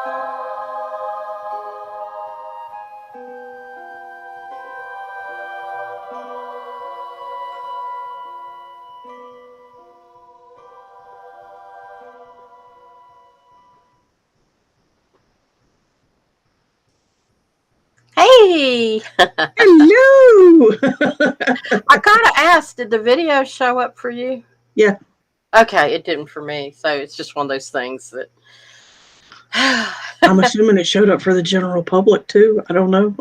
Hey, Hello. I gotta ask, did the video show up for you? Yeah, Okay, it didn't for me, so it's just one of those things that. I'm assuming it showed up for the general public too. I don't know.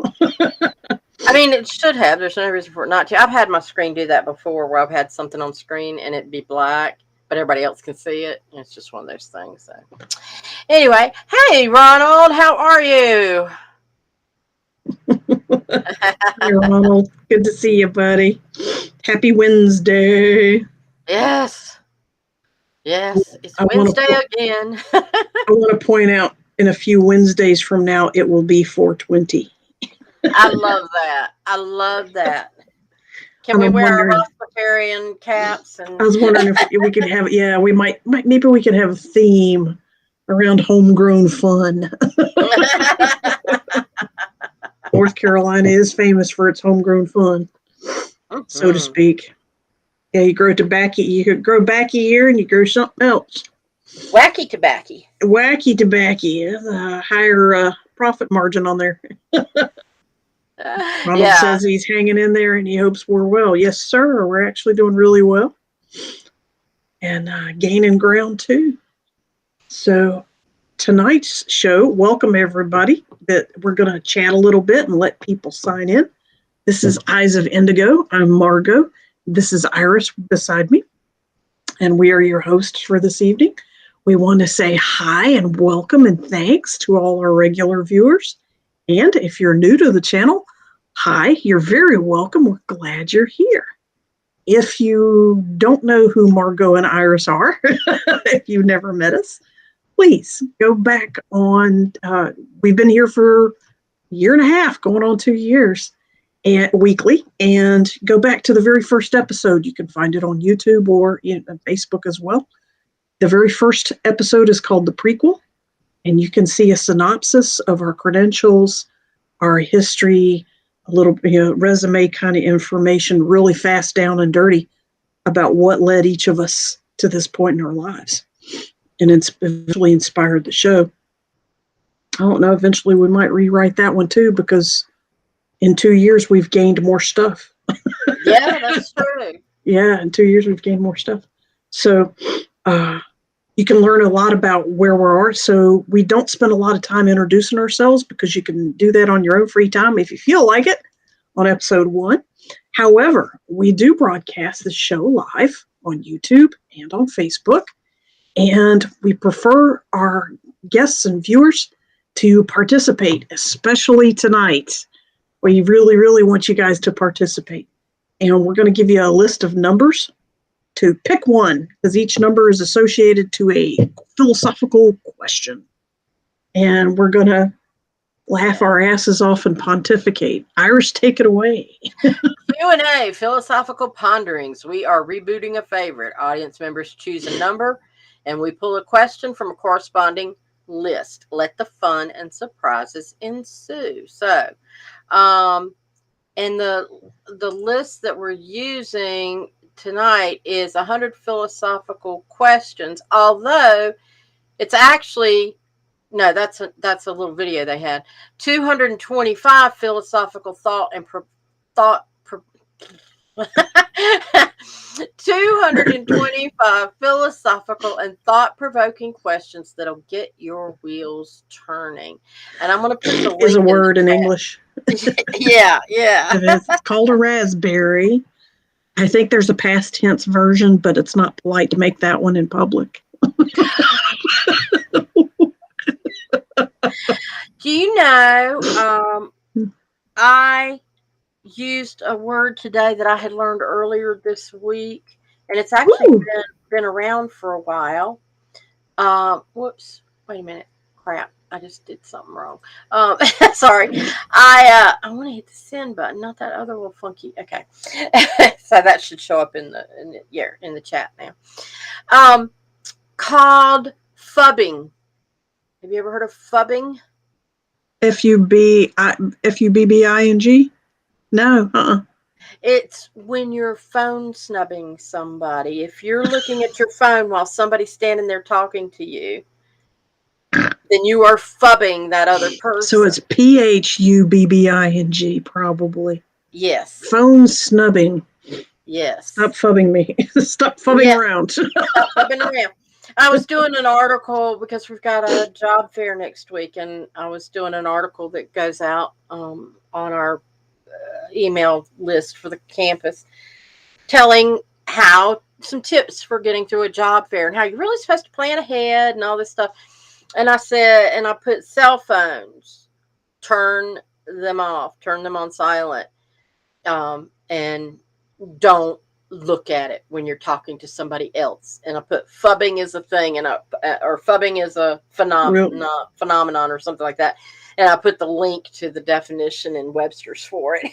I mean, it should have. There's no reason for it not to. I've had my screen do that before, where I've had something on screen and it be black, but everybody else can see it. And it's just one of those things. So, anyway, hey Ronald, how are you? Hey, Ronald. Good to see you, buddy. Happy Wednesday. Yes, yes, it's I want Wednesday to again. I want to point out in a few Wednesdays from now it will be 420. I love that. I love that. Can And we I'm wear our wondering. Rastafarian caps I and was wondering if we could have. Yeah, we might. Maybe we could have a theme around homegrown fun. North Carolina is famous for its homegrown fun, so to Mhm. speak. Yeah, you grow tobacco. You could grow backy here, and you grow something else. Wacky tobacco. Wacky tobacco, a higher profit margin on there. Ronald Yeah. says he's hanging in there, and he hopes we're well. Yes, sir. We're actually doing really well, and gaining ground too. So tonight's show, welcome everybody. That we're going to chat a little bit and let people sign in. This is Eyes of Indigo. I'm Margot. This is Iris beside me, and we are your hosts for this evening. We want to say hi and welcome and thanks to all our regular viewers. And if you're new to the channel, hi, you're very welcome. We're glad you're here. If you don't know who Margot and Iris are, if you've never met us, please go back on. We've been here for a year and a half, going on 2 years, and weekly. And go back to the very first episode. You can find it on YouTube or Facebook as well. The very first episode is called The Prequel, and you can see a synopsis of our credentials, our history, a little resume kind of information, really fast, down and dirty about what led each of us to this point in our lives. And it's eventually inspired the show. I don't know, eventually we might rewrite that one too, because in 2 years we've gained more stuff. Yeah, that's true. Yeah, in 2 years we've gained more stuff. So you can learn a lot about where we are. So we don't spend a lot of time introducing ourselves, because you can do that on your own free time if you feel like it on episode 1. However, we do broadcast the show live on YouTube and on Facebook, and we prefer our guests and viewers to participate, especially tonight. We really, really want you guys to participate. And we're going to give you a list of numbers to pick one, because each number is associated to a philosophical question. And we're going to laugh our asses off and pontificate. Iris, take it away. Q&A, Philosophical Ponderings. We are rebooting a favorite. Audience members choose a number, and we pull a question from a corresponding list. Let the fun and surprises ensue. So, and the list that we're using tonight is 100 philosophical questions, although it's actually no, that's a little video they had. 225 philosophical thought and thought 225 philosophical and thought-provoking questions that'll get your wheels turning. And I'm going to put the Is a link in word in the English. chat. Yeah, yeah. It is. It's called a raspberry. I think there's a past tense version, but it's not polite to make that one in public. Do you know, I used a word today that I had learned earlier this week, and it's actually Woo! been around for a while. Whoops, wait a minute. Crap, I just did something wrong. Sorry. I want to hit the send button, not that other little funky. Okay. So that should show up in the chat now. Called fubbing. Have you ever heard of fubbing? Fubbing? No. It's when you're phone snubbing somebody. If you're looking at your phone while somebody's standing there talking to you, then you are fubbing that other So person. it's Phubbing, probably. Yes. Phone snubbing. Stop Yes. fubbing me. Stop fubbing Yeah. around. Stop fubbing around. I was doing an article because we've got a job fair next week, and I was doing an article that goes out on our email list for the campus, telling how some tips for getting through a job fair and how you're really supposed to plan ahead and all this stuff. And I said, and I put cell phones, turn them off, turn them on silent, and don't look at it when you're talking to somebody else. And I put fubbing is a thing, and or fubbing is a phenomenon or something like that. And I put the link to the definition in Webster's for it.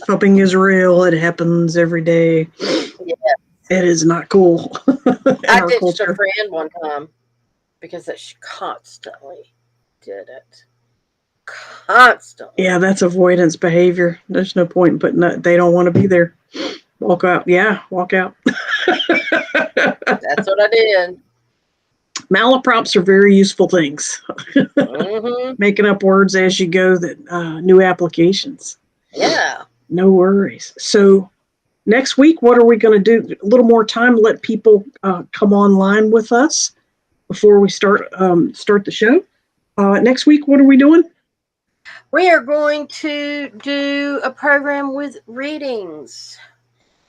Fubbing is real. It happens every day. Yeah. It is not cool. I ditched a friend one time because she constantly did it. Constantly. Yeah, that's avoidance behavior. There's no point in putting that. They don't want to be there. Walk out. Yeah, walk out. That's what I did. Malaprops are very useful things. Mm-hmm. Making up words as you go, that new applications. Yeah. No worries. So next week, what are we going to do? A little more time to let people come online with us before we start the show. Next week, what are we doing? We are going to do a program with readings.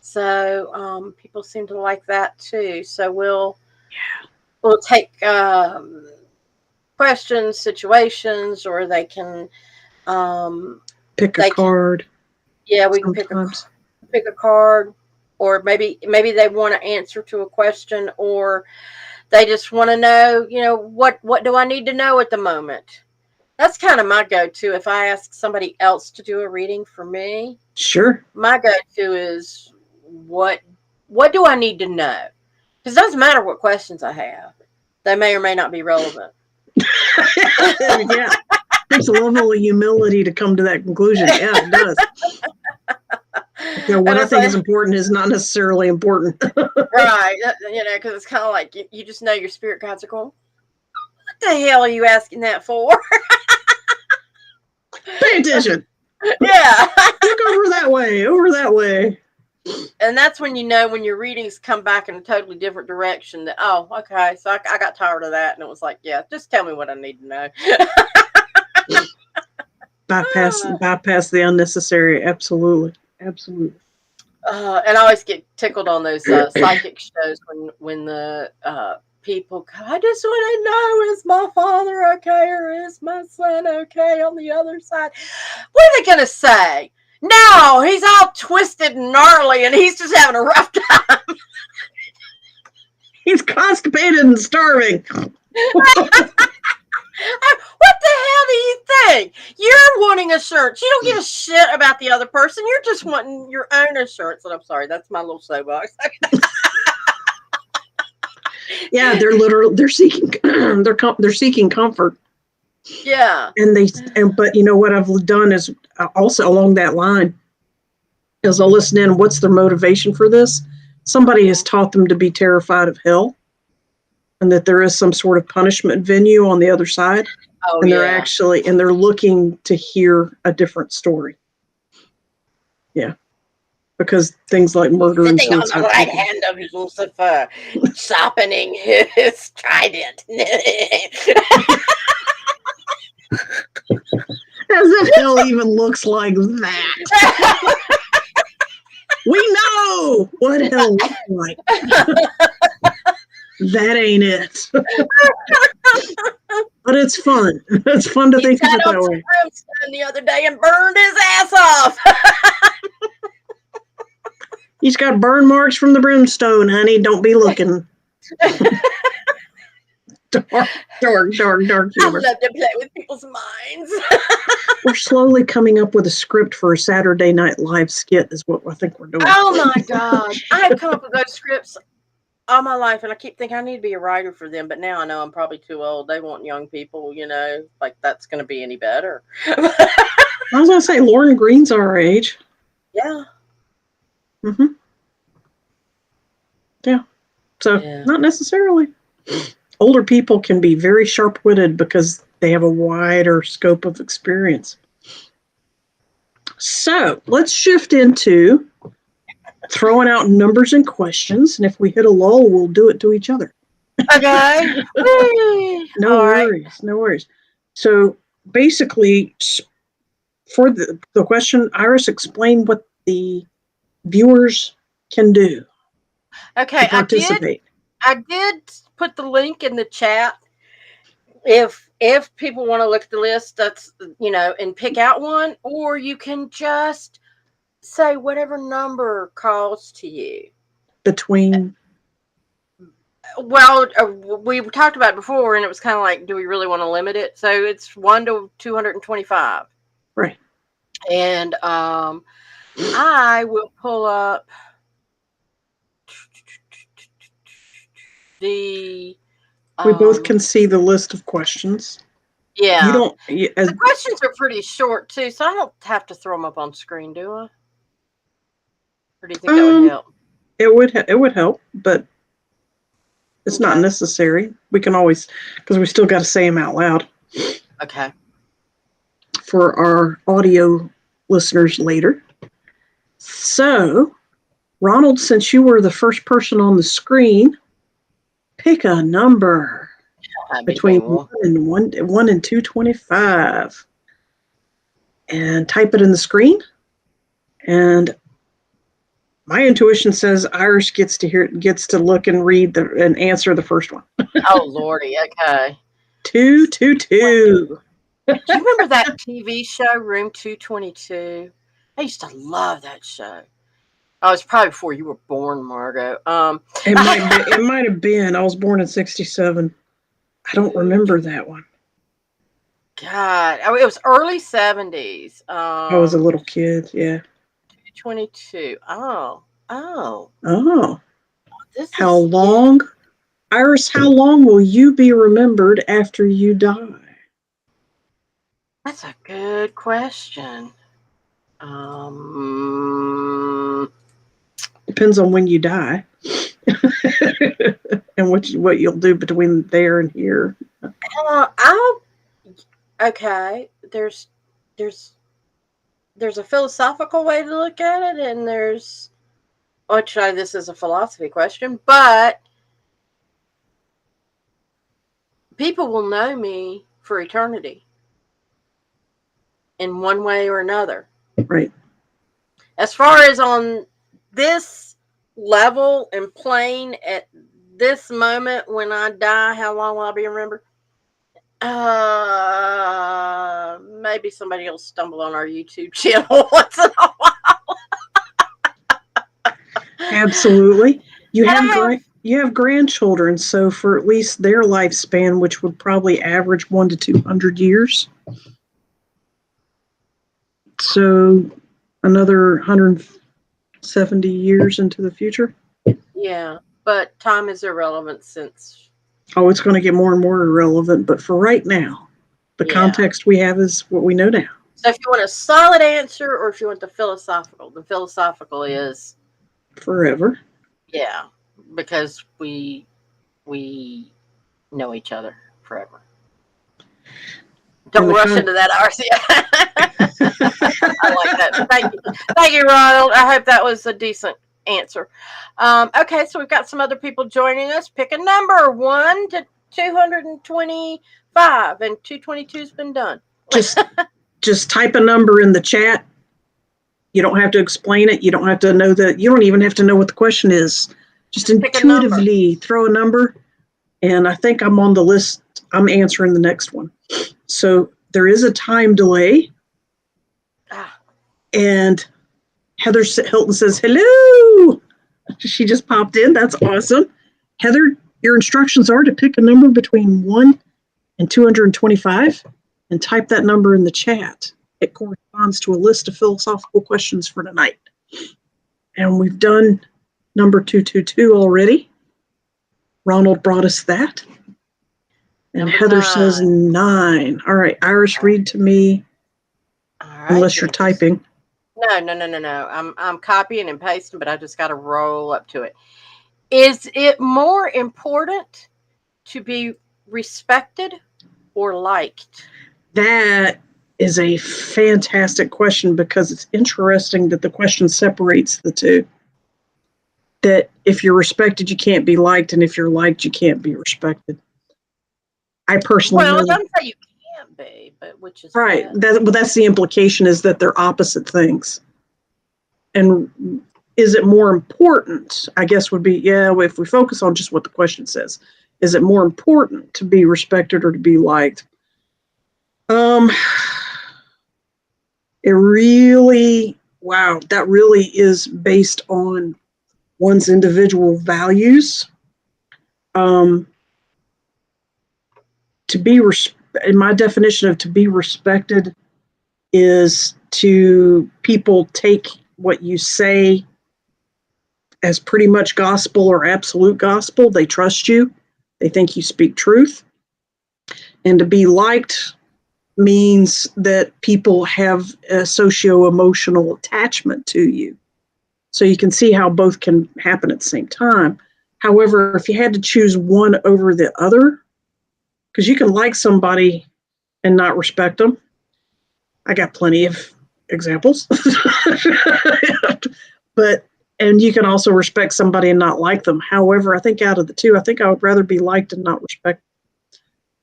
So people seem to like that too. So we'll take questions, situations, or they can pick a card. We can pick a card, or maybe they want to answer to a question, or they just want to know, what do I need to know at the moment? That's kind of my go-to. If I ask somebody else to do a reading for me, sure, my go-to is what do I need to know? Because it doesn't matter what questions I have; they may or may not be relevant. Yeah, there's a level of humility to come to that conclusion. Yeah, it does. What I think is important is not necessarily important. Right. Because it's kind of like you just know your spirit guides are going, what the hell are you asking that for? Pay attention. Yeah. Look over that way. And that's when when your readings come back in a totally different direction, that, oh, okay, so I got tired of that, and it was like, yeah, just tell me what I need to know. Bypass the unnecessary. Absolutely. And I always get tickled on those psychic shows when the people go, I just want to know, is my father okay, or is my son okay on the other side? What are they going to say? No, he's all twisted and gnarly, and he's just having a rough time. He's constipated and starving. What the hell do you think? You're wanting assurance. You don't give a shit about the other person. You're just wanting your own assurance. And I'm sorry, that's my little soapbox. Yeah, they're seeking they're seeking comfort. Yeah. But you know what I've done is also along that line is I'll listen in. What's their motivation for this? Somebody has taught them to be terrified of hell, and that there is some sort of punishment venue on the other side. Oh, and they're looking to hear a different story. Yeah. Because things like murder and sitting on the right hand of Lucifer, sharpening his trident. As if hell even looks like that. We know what hell looks like. That ain't it. But it's fun. It's fun to think of it that way. Brimstone the other day and burned his ass off. He's got burn marks from the brimstone, honey. Don't be looking. dark humor. I love to play with people's minds. We're slowly coming up with a script for a Saturday Night Live skit is what I think we're doing. Oh my God. I have come up with those scripts all my life, and I keep thinking I need to be a writer for them, but now I know I'm probably too old. They want young people, like that's going to be any better. I was going to say, Lauren Green's our age. Yeah. Mm-hmm. Yeah. So, not necessarily. Older people can be very sharp-witted because they have a wider scope of experience. So, let's shift into throwing out numbers and questions, and if we hit a lull, we'll do it to each other. Okay. No worries. No worries. So, basically, for the question, Iris, explain what the viewers can do to participate. I did put the link in the chat. If people want to look at the list, that's and pick out one, or you can just say whatever number calls to you. Between. Well, we talked about it before, and it was kind of like, do we really want to limit it? So it's 1 to 225. Right. And I will pull up the. We both can see the list of questions. Yeah. You don't. The questions are pretty short too, so I don't have to throw them up on screen, do I? Or do you think that would help? It would help, but it's not necessary. We can always, because we still got to say them out loud. Okay. For our audio listeners later. So, Ronald, since you were the first person on the screen, pick a number between 1 and 225 and type it in the screen. And my intuition says Iris gets to look and read and answer the first one. Oh Lordy, okay. 222. Do you remember that TV show, Room 222? I used to love that show. Oh, it's probably before you were born, Margot. It might have been. I was born in 1967. I don't remember that one. God, it was early 1970s. I was a little kid. Yeah. 222. Oh. How long, Iris? How long will you be remembered after you die? That's a good question. Depends on when you die, and what you'll do between there and here. Okay. There's a philosophical way to look at it, and there's. Actually, this is a philosophy question, but people will know me for eternity in one way or another. Right. As far as on this level and plane at this moment when I die, how long will I be remembered? Maybe somebody will stumble on our YouTube channel once in a while. Absolutely. You have grandchildren, so for at least their lifespan, which would probably average 1 to 200 years. So another 170 years into the future. Yeah, but time is irrelevant since. Oh, it's going to get more and more irrelevant, but for right now, the context we have is what we know now. So if you want a solid answer, or if you want the philosophical is forever. Yeah, because we know each other forever. Don't rush into that, RC. I like that. Thank you, Ronald. I hope that was a decent answer. Okay, so we've got some other people joining us. Pick a number, 1 to 225, and 222's been done. Just type a number in the chat. You don't have to explain it. You don't have to know that. You don't even have to know what the question is. Just intuitively throw a number. And I think I'm on the list. I'm answering the next one. So there is a time delay. And Heather Hilton says, hello. She just popped in. That's awesome. Heather, your instructions are to pick a number between 1 and 225 and type that number in the chat. It corresponds to a list of philosophical questions for tonight. And we've done number 222 already. Ronald brought us that. And Number Heather 9. says 9. All right, Iris, read to me, All right. unless Give you're me just typing. no. I'm copying and pasting, but I just got to roll up to it. Is it more important to be respected or liked? That is a fantastic question because it's interesting that the question separates the two. That if you're respected, you can't be liked, and if you're liked, you can't be respected. I personally Well, it really doesn't say you can't be, but which is right. bad. Well, that's the implication is that they're opposite things. And is it more important? I guess would be if we focus on just what the question says, is it more important to be respected or to be liked? It really, wow, that really is based on one's individual values. To be, in my definition of to be respected, is to people take what you say as pretty much gospel or absolute gospel. They trust you, they think you speak truth. And to be liked means that people have a socio-emotional attachment to you. So you can see how both can happen at the same time. However, if you had to choose one over the other, because you can like somebody and not respect them, I got plenty of examples. And you can also respect somebody and not like them. However, I think out of the two, I think I would rather be liked and not respected.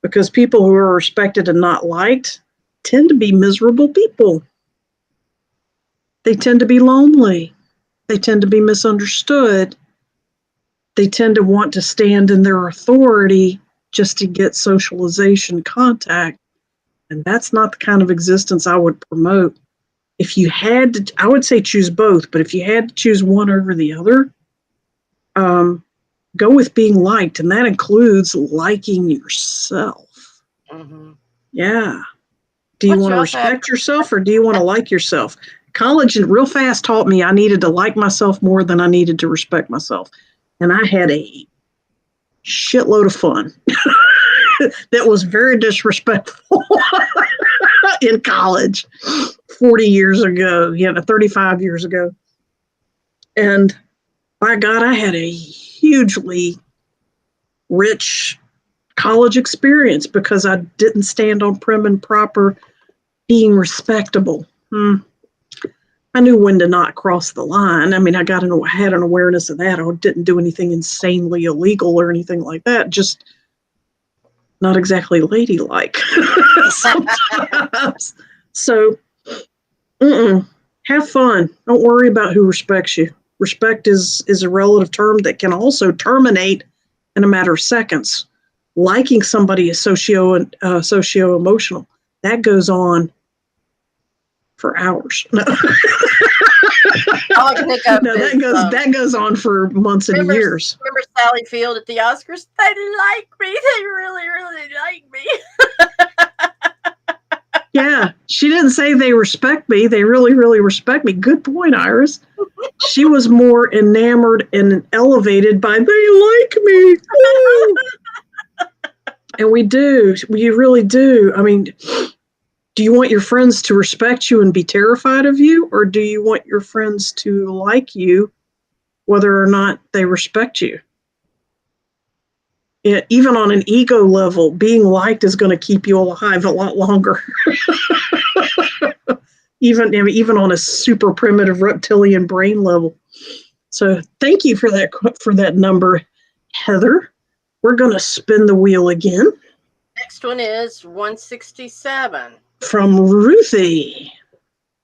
Because people who are respected and not liked tend to be miserable people. They tend to be lonely. They tend to be misunderstood. They tend to want to stand in their authority just to get socialization contact. And that's not the kind of existence I would promote. If you had to, I would say choose both, but if you had to choose one over the other, go with being liked, and that includes liking yourself. Mm-hmm. Yeah. Do you What want you to also have? respect yourself or do you want to like yourself? College real fast taught me I needed to like myself more than I needed to respect myself. And I had a shitload of fun that was very disrespectful in college 40 years ago, 35 years ago. And by God, I had a hugely rich college experience because I didn't stand on prim and proper being respectable. I knew when to not cross the line. I mean, had an awareness of that. I didn't do anything insanely illegal or anything like that. Just not exactly ladylike sometimes. So, have fun. Don't worry about who respects you. Respect is a relative term that can also terminate in a matter of seconds. Liking somebody is socio-emotional. That goes on for hours. No. All I can think of No, is that goes on for months and years. Remember Sally Field at the Oscars? They like me. They really, really like me. Yeah, she didn't say they respect me. They really, really respect me. Good point, Iris. She was more enamored and elevated by they like me. And we do. We really do. I mean, do you want your friends to respect you and be terrified of you? Or do you want your friends to like you whether or not they respect you? Even on an ego level, being liked is going to keep you alive a lot longer. even on a super primitive reptilian brain level. So thank you for that number, Heather. We're going to spin the wheel again. Next one is 167. From Ruthie.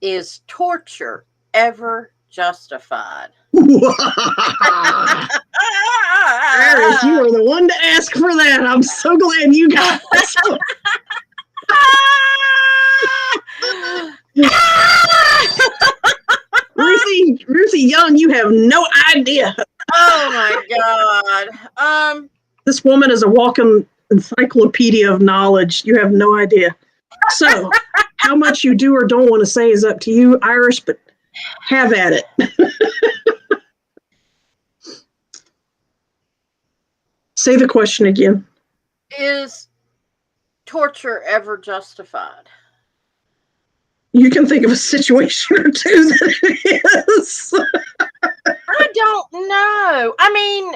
Is torture ever justified? Iris, you are the one to ask for that. I'm so glad you got this one. Ruthie Young, you have no idea. Oh my God. This woman is a walking encyclopedia of knowledge. You have no idea. So, how much you do or don't want to say is up to you, Iris, but have at it. Say the question again. Is torture ever justified? You can think of a situation or two that it is. I don't know. I mean,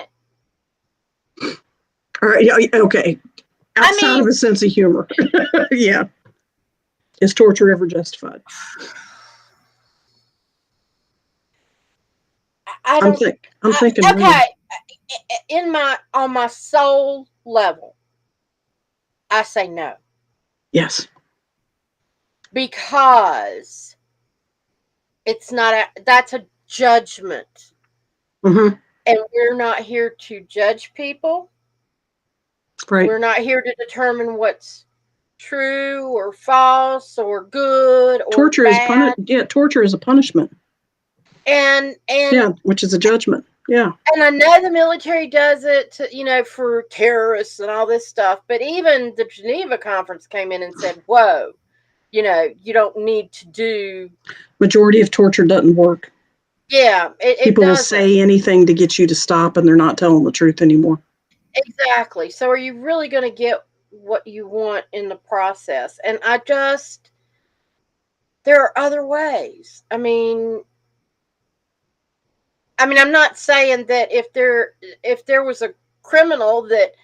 All right, okay. Outside of a sense of humor. Yeah. Is torture ever justified? I'm thinking. Okay, on my soul level, I say no. Yes. Because that's a judgment. Mm-hmm. And we're not here to judge people. Right. We're not here to determine what's true or false or good or torture bad. Torture is a punishment. And which is a judgment. Yeah. And I know the military does it to, for terrorists and all this stuff, but even the Geneva Conference came in and said, whoa, you don't need to do. Majority of torture doesn't work. Yeah, people will say anything to get you to stop, and they're not telling the truth anymore. Exactly. So are you really going to get what you want in the process? And there are other ways. I mean, I'm not saying that if there was a criminal that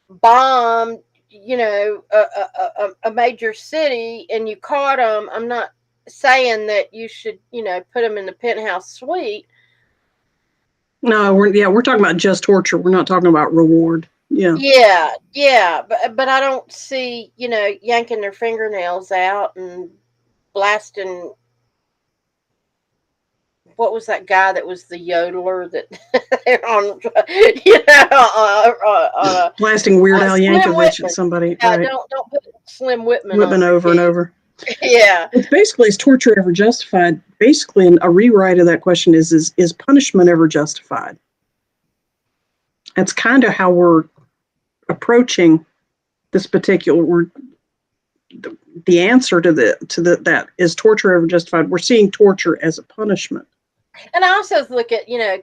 bombed, a major city and you caught them, I'm not saying that you should, put them in the penthouse suite. No, we're talking about just torture. We're not talking about reward. Yeah, but I don't see, yanking their fingernails out and blasting. What was that guy that was the yodeler that on blasting Weird Al Yankovic at somebody? Yeah, right. Don't put Slim Whitman over and over. Yeah. It's basically, is torture ever justified? Basically, a rewrite of that question is punishment ever justified? That's kind of how we're approaching this particular. The answer to that is torture ever justified? We're seeing torture as a punishment. And I also look at, not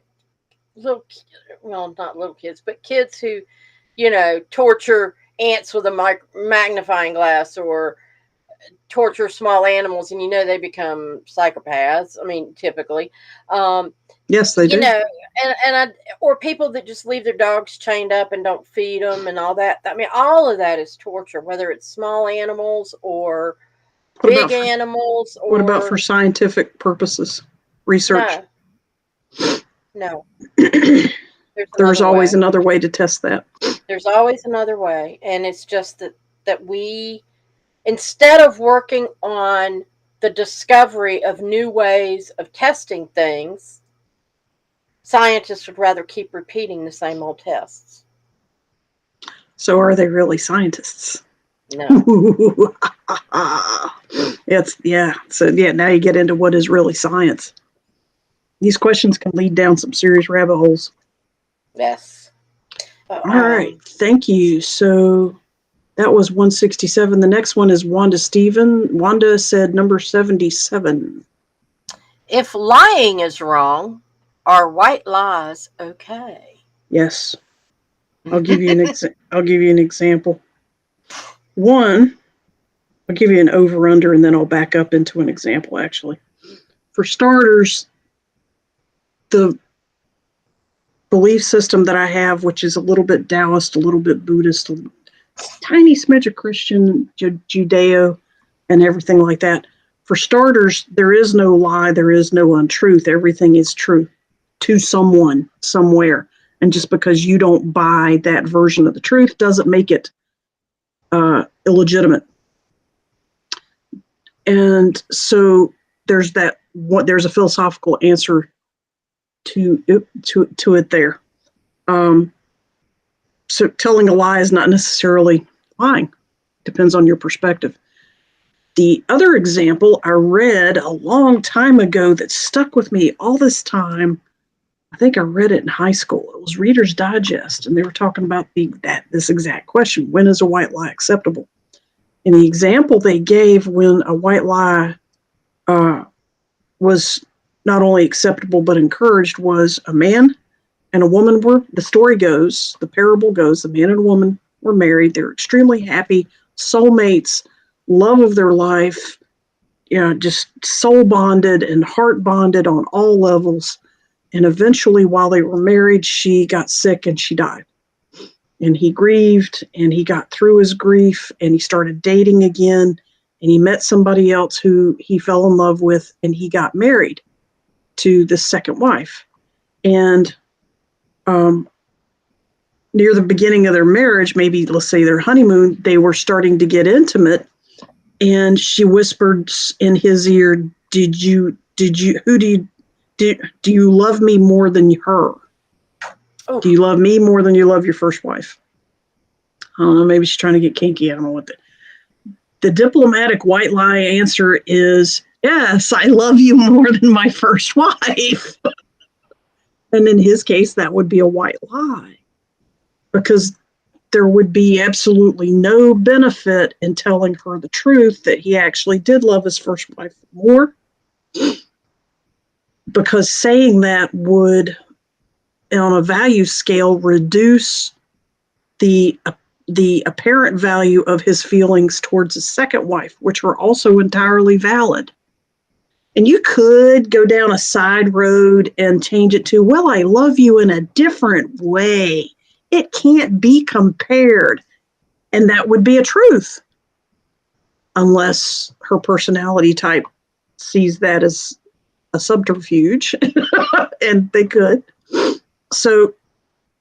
little kids, but kids who, torture ants with a magnifying glass or torture small animals, and they become psychopaths. I mean, typically. Yes, they do. Or people that just leave their dogs chained up and don't feed them and all that. I mean, all of that is torture, whether it's small animals or big animals. What about for scientific purposes? Research? No. There's always another way to test that. There's always another way. And it's just that we, instead of working on the discovery of new ways of testing things, scientists would rather keep repeating the same old tests. So are they really scientists? No. Now you get into what is really science. These questions can lead down some serious rabbit holes. Yes. All right. Thank you. So that was 167. The next one is Wanda Stephen. Wanda said number 77. If lying is wrong, are white lies okay? Yes. I'll give you an example. One, I'll give you an over-under, and then I'll back up into an example, actually. For starters, the belief system that I have, which is a little bit Taoist, a little bit Buddhist, a tiny smidge of Christian, Judeo, and everything like that. For starters, there is no lie, there is no untruth. Everything is true to someone, somewhere. And just because you don't buy that version of the truth doesn't make it illegitimate. And so there's a philosophical answer to it there. So telling a lie is not necessarily lying. Depends on your perspective. The other example I read a long time ago that stuck with me all this time, I think I read it in high school. It was Reader's Digest, and they were talking about this exact question: when is a white lie acceptable? And the example they gave when a white lie was not only acceptable but encouraged was a man and a woman the story goes, the parable goes, the man and woman were married. They're extremely happy, soulmates, love of their life, just soul bonded and heart bonded on all levels. And eventually, while they were married, she got sick and she died. And he grieved and he got through his grief and he started dating again. And he met somebody else who he fell in love with, and he got married to the second wife. And near the beginning of their marriage, maybe let's say their honeymoon, they were starting to get intimate. And she whispered in his ear, do you love me more than her? Oh. Do you love me more than you love your first wife? I don't know, maybe she's trying to get kinky. I don't know what the diplomatic white lie answer is, yes, I love you more than my first wife. And in his case, that would be a white lie, because there would be absolutely no benefit in telling her the truth that he actually did love his first wife more, because saying that would, on a value scale, reduce the apparent value of his feelings towards his second wife, which were also entirely valid. And you could go down a side road and change it to, well, I love you in a different way. It can't be compared. And that would be a truth, unless her personality type sees that as a subterfuge, and they could. So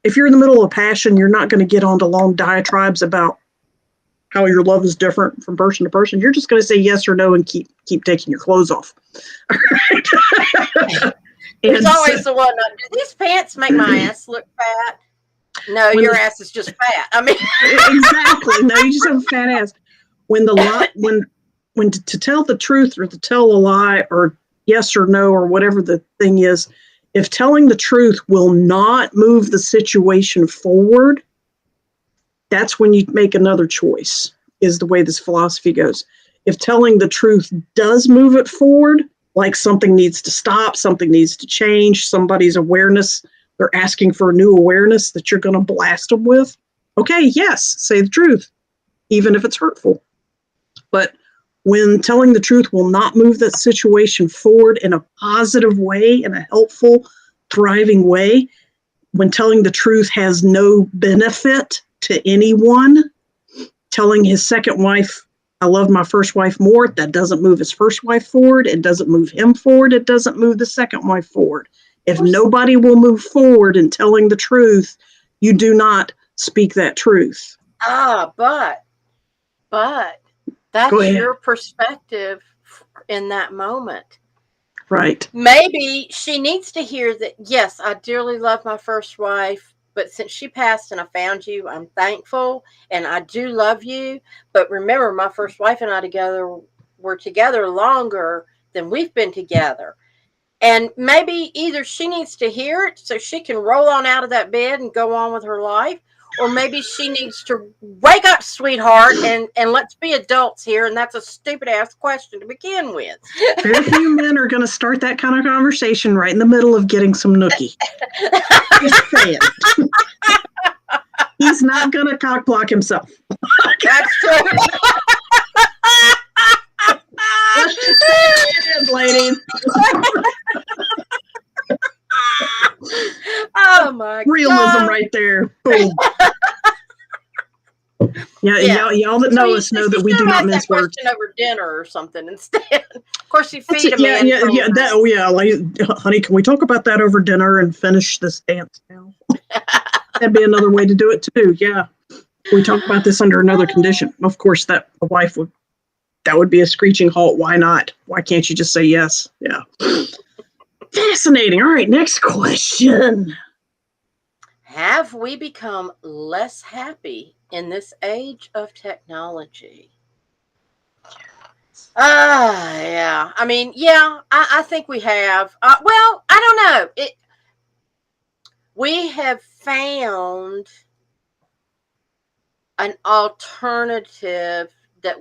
if you're in the middle of passion, you're not going to get onto long diatribes about how your love is different from person to person. You're just going to say yes or no and keep taking your clothes off. There's always the one, do these pants make my ass look fat? No, your ass is just fat. I mean, exactly. No, you just have a fat ass. When to tell the truth or to tell a lie or yes or no or whatever the thing is, if telling the truth will not move the situation forward, that's when you make another choice, is the way this philosophy goes. If telling the truth does move it forward, like something needs to stop, something needs to change, somebody's awareness, they're asking for a new awareness that you're going to blast them with, okay, yes, say the truth, even if it's hurtful. But when telling the truth will not move that situation forward in a positive way, in a helpful, thriving way, when telling the truth has no benefit to anyone, telling his second wife, I love my first wife more, that doesn't move his first wife forward. It doesn't move him forward. It doesn't move the second wife forward. If nobody will move forward in telling the truth, you do not speak that truth. But that's your perspective in that moment. Right. Maybe she needs to hear that, yes, I dearly love my first wife, but since she passed and I found you, I'm thankful and I do love you. But remember, my first wife and I were together longer than we've been together. And maybe either she needs to hear it so she can roll on out of that bed and go on with her life, or maybe she needs to wake up, sweetheart, and let's be adults here. And that's a stupid ass question to begin with. Very few men are going to start that kind of conversation right in the middle of getting some nookie. Just saying. He's not going to cock block himself. That's true. Let's just say it is, ladies. Oh my Realism God. right there. Boom. Yeah. Y'all that know us know that we do not mince words. Over dinner or something instead. Of course, you feed a man. Honey, can we talk about that over dinner and finish this dance now? That'd be another way to do it too. Yeah, we talk about this under another condition. Of course, that a wife would be a screeching halt. Why not? Why can't you just say yes? Yeah. Fascinating. All right, next question. Have we become less happy in this age of technology? Yeah. I mean, yeah, I think we have. Well, I don't know. We have found an alternative that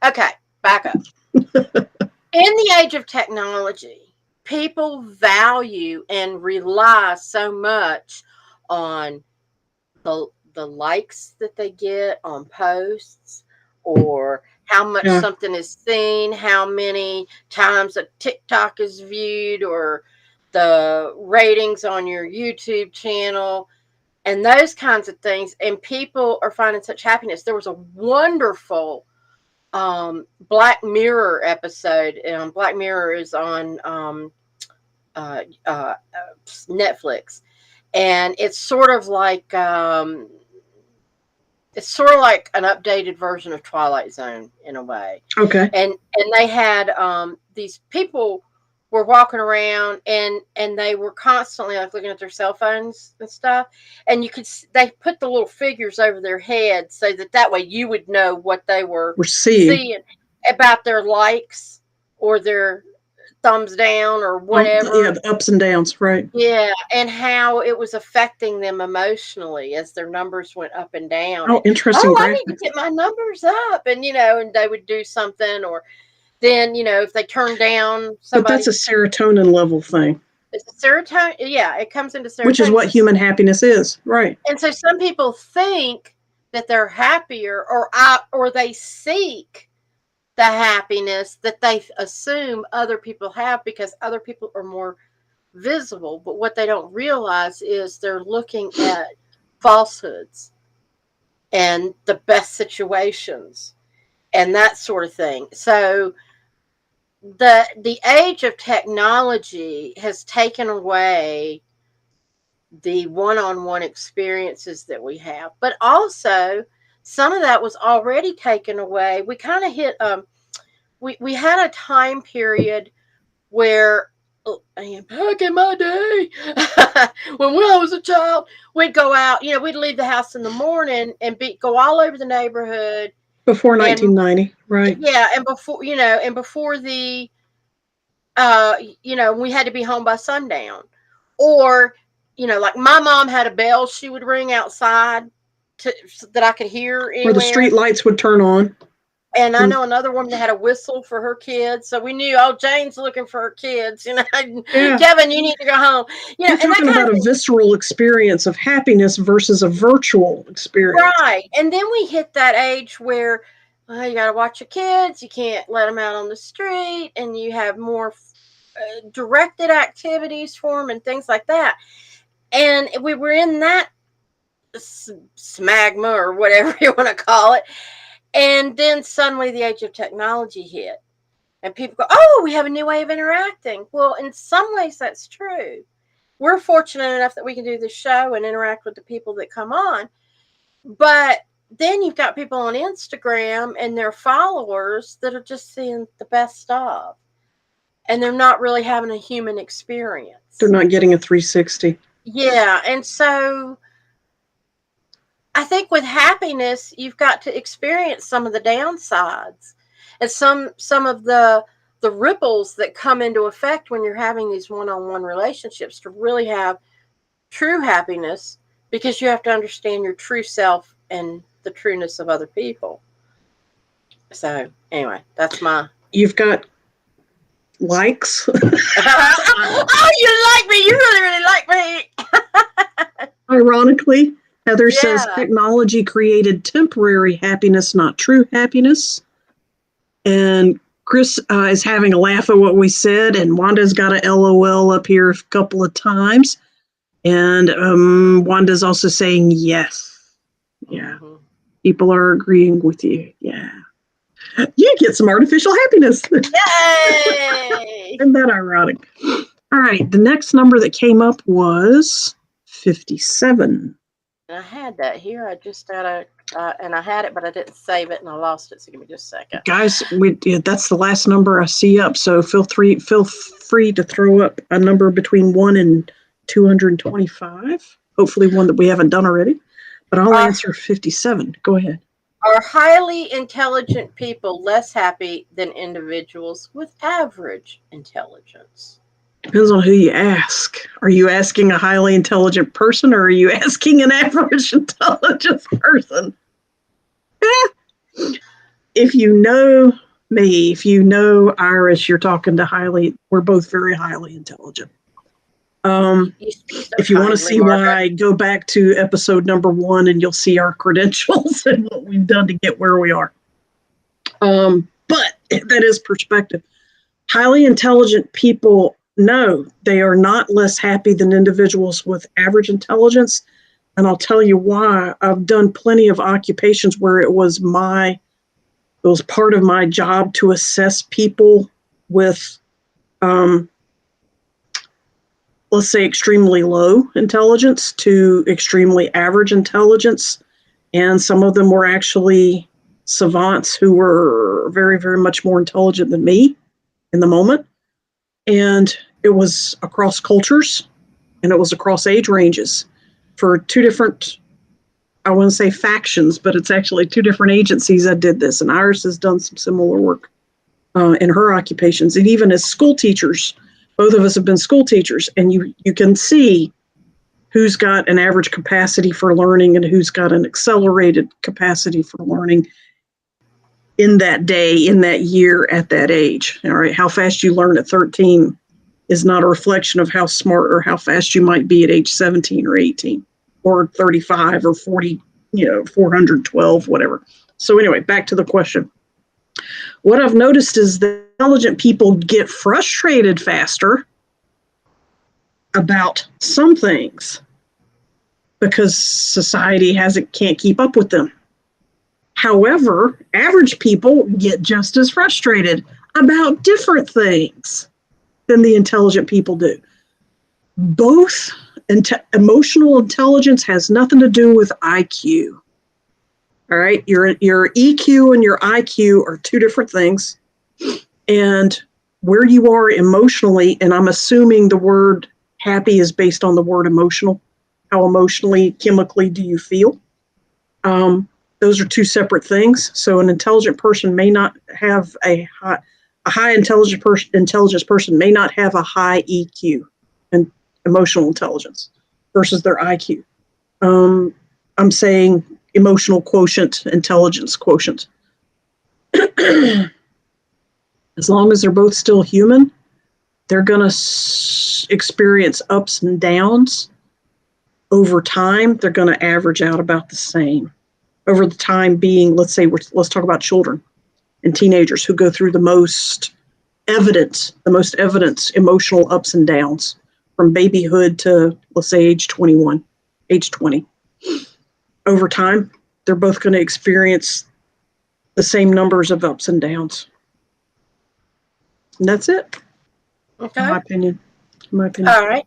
okay, back up. In the age of technology, people value and rely so much on the likes that they get on posts, or how much Yeah. something is seen, how many times a TikTok is viewed, or the ratings on your YouTube channel, and those kinds of things. And people are finding such happiness. There was a wonderful Black Mirror episode. Black Mirror is on uh, uh, Netflix, and it's sort of like an updated version of Twilight Zone in a way. Okay. And they had these people were walking around, and they were constantly like looking at their cell phones and stuff, and they put the little figures over their heads so that way you would know what they were We're seeing. seeing about their likes or their thumbs down or whatever. Yeah, the ups and downs, right? Yeah, and how it was affecting them emotionally as their numbers went up and down. Oh, And, interesting oh, I need to graphic. get my numbers up, and they would do something, or then if they turn down But that's somebody, a serotonin level thing, it's a serotonin. Yeah, it comes into which is serotonin. what human happiness is, right? And so some people think that they're happier, or they seek the happiness that they assume other people have because other people are more visible. But what they don't realize is they're looking at falsehoods and the best situations and that sort of thing. So the age of technology has taken away the one-on-one experiences that we have, but also some of that was already taken away. We kind of hit we had a time period where, back in my day, when I was a child, we'd go out, we'd leave the house in the morning and go all over the neighborhood. Before And 1990, right? yeah, and before the we had to be home by sundown. Or, like my mom had a bell she would ring outside so that I could hear Where the anywhere. street lights would turn on. And I know another woman that had a whistle for her kids, so we knew, oh, Jane's looking for her kids. Yeah. Kevin, you need to go home. You're And that talking kind about a visceral experience of happiness versus a virtual experience. right. And then we hit that age where you got to watch your kids. You can't let them out on the street, and you have more directed activities for them and things like that. And we were in that smagma, or whatever you want to call it. And then suddenly the age of technology hit. And people go, oh, we have a new way of interacting. Well, in some ways, that's true. We're fortunate enough that we can do this show and interact with the people that come on. But then you've got people on Instagram and their followers that are just seeing the best of. And they're not really having a human experience. They're not getting a 360. Yeah. And so I think with happiness, you've got to experience some of the downsides and some of the ripples that come into effect when you're having these one-on-one relationships to really have true happiness, because you have to understand your true self and the trueness of other people. So anyway, that's my... You've got likes. Oh, you like me. You really, really like me. Ironically, Heather says technology created temporary happiness, not true happiness. And Chris is having a laugh at what we said, and Wanda's got a LOL up here a couple of times. And Wanda's also saying yes. Yeah. Mm-hmm. People are agreeing with you. Yeah. You get some artificial happiness. Yay! Isn't that ironic? All right. The next number that came up was 57. I had that here. I just got and I had it, but I didn't save it, and I lost it. So give me just a second, guys. That's the last number I see up. So feel free to throw up a number between 1 and 225. Hopefully, one that we haven't done already. But I'll answer 57. Go ahead. Are highly intelligent people less happy than individuals with average intelligence? Depends on who you ask. Are you asking a highly intelligent person, or are you asking an average intelligence person? If you know me. If you know Iris, you're talking to we're both very highly intelligent. You speak so If you want to kindly, see Margaret. why, go back to episode number 1 and you'll see our credentials and what we've done to get where we are. But that is perspective. Highly intelligent people know they are not less happy than individuals with average intelligence. And I'll tell you why. I've done plenty of occupations where it was part of my job to assess people with, let's say, extremely low intelligence to extremely average intelligence. And some of them were actually savants who were very, very much more intelligent than me in the moment. And it was across cultures and it was across age ranges for two different, I want to say factions, but it's actually two different agencies that did this. And Iris has done some similar work in her occupations. And even as school teachers, both of us have been school teachers, and you can see who's got an average capacity for learning and who's got an accelerated capacity for learning in that day, in that year, at that age. All right, how fast you learn at 13 is not a reflection of how smart or how fast you might be at age 17 or 18 or 35 or 40, 412, whatever. So anyway, back to the question. What I've noticed is that intelligent people get frustrated faster about some things because society can't keep up with them. However, average people get just as frustrated about different things than the intelligent people do. Both emotional intelligence has nothing to do with IQ. All right, your EQ and your IQ are two different things. And where you are emotionally, and I'm assuming the word happy is based on the word emotional. How emotionally, chemically do you feel? Those are two separate things. So an intelligent person may not have a high intelligence person may not have a high EQ and emotional intelligence versus their IQ. I'm saying emotional quotient, intelligence quotient. As long as they're both still human, they're going to experience ups and downs. Over time, they're going to average out about the same. Over the time being, let's talk about children and teenagers who go through the most evident emotional ups and downs from babyhood to, let's say, age 21, age 20. Over time, they're both going to experience the same numbers of ups and downs. And that's it. Okay. In my opinion. All right.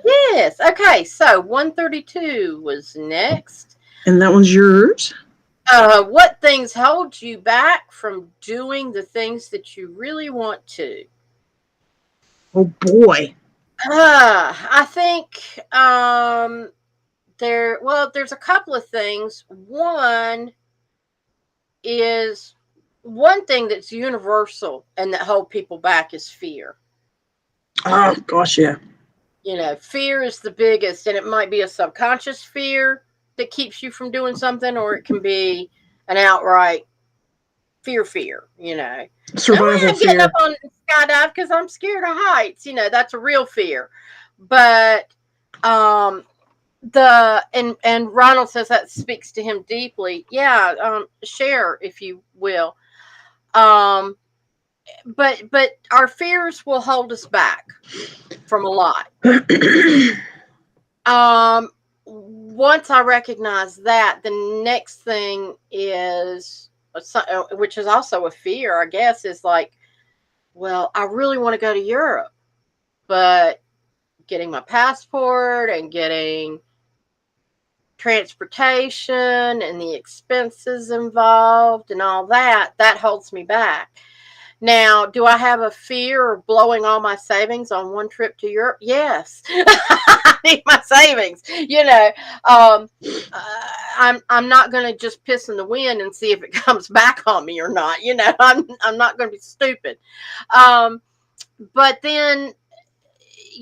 Yes. Okay. So 132 was next. And that one's yours. What things hold you back from doing the things that you really want to? Oh boy. I think there's a couple of things. One thing that's universal and that hold people back is fear. Oh gosh, yeah. Fear is the biggest, and it might be a subconscious fear that keeps you from doing something, or it can be an outright fear. Survival I'm getting fear. up on skydive because I'm scared of heights. That's a real fear. But and Ronald says that speaks to him deeply. Yeah, share if you will. But our fears will hold us back from a lot. Once I recognize that, the next thing is, which is also a fear, I guess, is like, well, I really want to go to Europe, but getting my passport and getting transportation and the expenses involved and all that holds me back. Now, do I have a fear of blowing all my savings on one trip to Europe? Yes. I need my savings. I'm not going to just piss in the wind and see if it comes back on me or not. I'm not going to be stupid. But then,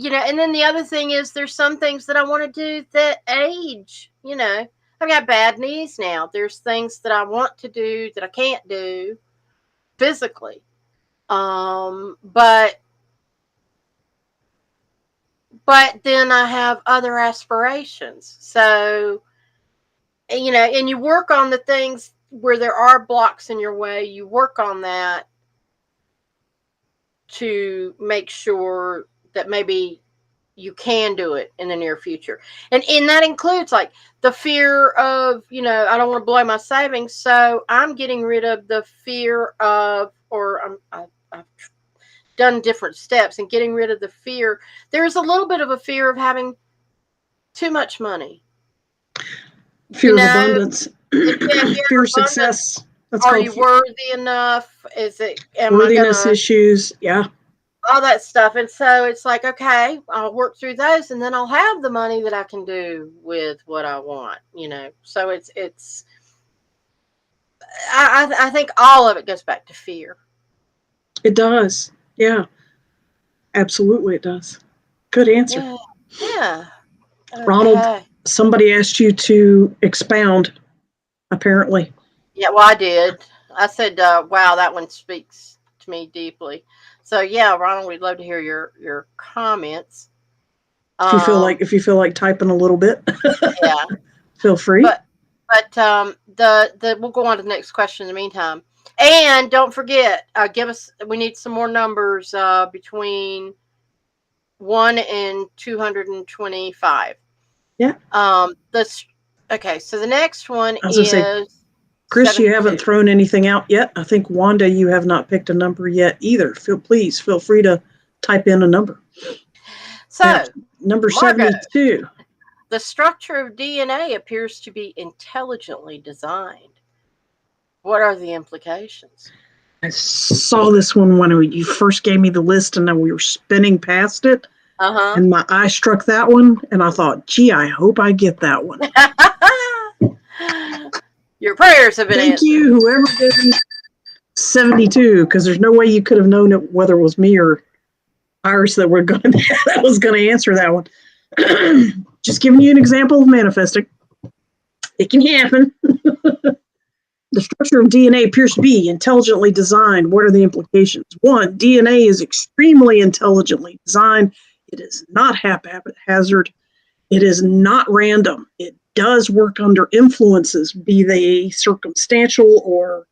and then the other thing is there's some things that I want to do that age. I've got bad knees now. There's things that I want to do that I can't do physically. But then I have other aspirations. So, and you work on the things where there are blocks in your way. You work on that to make sure that maybe you can do it in the near future. And that includes like the fear of, I don't want to blow my savings. So I'm getting rid of the fear of, or I've done different steps and getting rid of the fear. There's a little bit of a fear of having too much money. Fear of abundance. Fear of abundance, success. That's are called you worthy enough? Worthiness issues. Yeah. All that stuff. And so it's like, okay, I'll work through those and then I'll have the money that I can do with what I want, So I think all of it goes back to fear. It does. Yeah. Absolutely it does. Good answer. Yeah. Okay. Ronald, somebody asked you to expound, apparently. Yeah, well, I did. I said, wow, that one speaks to me deeply. So yeah, Ronald, we'd love to hear your comments. If you feel like typing a little bit, yeah, feel free. But we'll go on to the next question in the meantime. And don't forget, we need some more numbers between 1 and 225. Yeah. Okay, so the next one is Chris, 72. You haven't thrown anything out yet. I think Wanda, you have not picked a number yet either. Please feel free to type in a number. So number Margo, 72. The structure of DNA appears to be intelligently designed. What are the implications? I saw this one when you first gave me the list and then we were spinning past it. Uh-huh. And my eye struck that one and I thought, gee, I hope I get that one. Your prayers have been answered. Thank you, whoever did 72, because there's no way you could have known it, whether it was me or Iris that was going to answer that one. Just giving you an example of manifesting. It can happen. The structure of DNA appears to be intelligently designed. What are the implications? 1, DNA is extremely intelligently designed. It is not haphazard. It is not random. It does work under influences, be they circumstantial or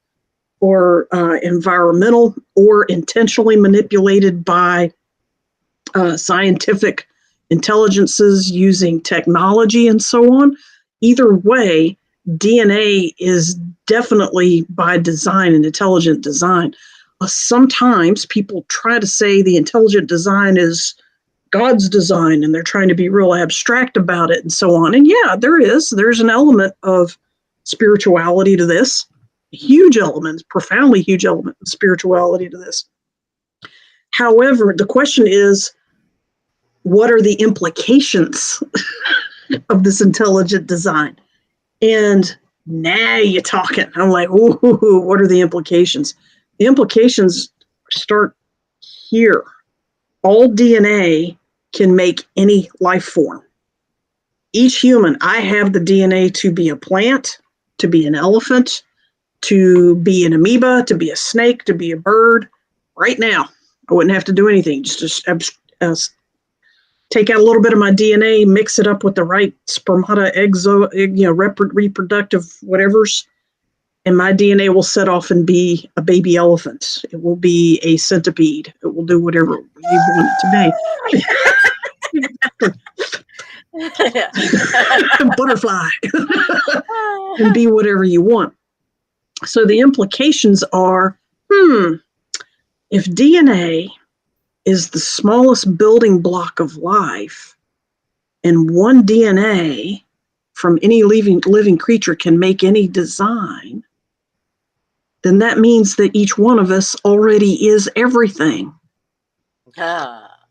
environmental or intentionally manipulated by scientific intelligences using technology and so on. Either way, DNA is definitely by design an intelligent design. Sometimes people try to say the intelligent design is God's design and they're trying to be real abstract about it and so on. And yeah, there's an element of spirituality to this, huge element, profoundly huge element of spirituality to this. However, the question is, what are the implications of this intelligent design? And now you're talking. I'm like, ooh, what are the implications? The implications start here. All DNA can make any life form. Each human, I have the DNA to be a plant, to be an elephant, to be an amoeba, to be a snake, to be a bird. Right now, I wouldn't have to do anything. Just take out a little bit of my DNA, mix it up with the right spermata, reproductive whatevers, and my DNA will set off and be a baby elephant. It will be a centipede. It will do whatever you want it to be. Butterfly. And be whatever you want. So the implications are, if DNA is the smallest building block of life, and one DNA from any living creature can make any design, then that means that each one of us already is everything.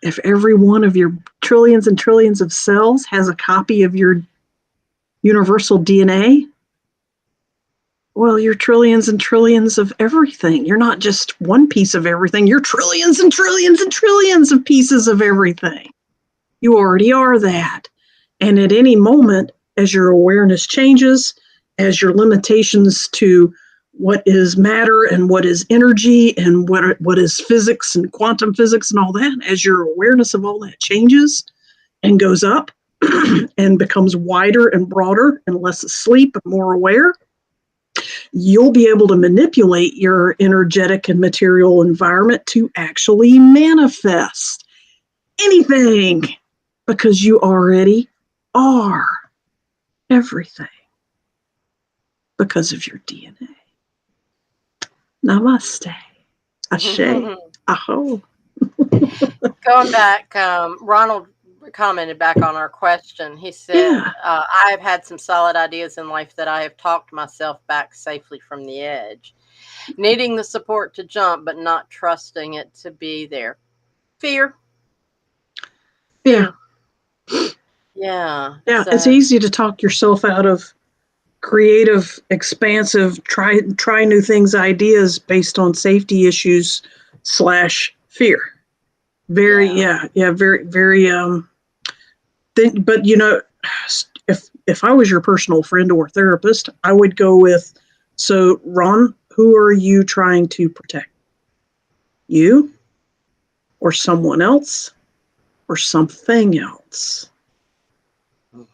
If every one of your trillions and trillions of cells has a copy of your universal DNA, well, you're trillions and trillions of everything. You're not just one piece of everything. You're trillions and trillions and trillions of pieces of everything. You already are that. And at any moment, as your awareness changes, as your limitations to what is matter and what is energy and what is physics and quantum physics and all that, as your awareness of all that changes and goes up and becomes wider and broader and less asleep and more aware, you'll be able to manipulate your energetic and material environment to actually manifest anything, because you already are everything because of your DNA. Namaste. Ashe. Aho. Going back, Ronald commented back on our question. He said, Yeah. I have had some solid ideas in life that I have talked myself back safely from the edge, needing the support to jump, but not trusting it to be there. Fear. Yeah. Yeah. Yeah. So, It's easy to talk yourself out of creative, expansive, try new things, ideas based on safety issues / fear. Very, very, very. But if I was your personal friend or therapist, I would go with, so Ron, who are you trying to protect? You, or someone else, or something else?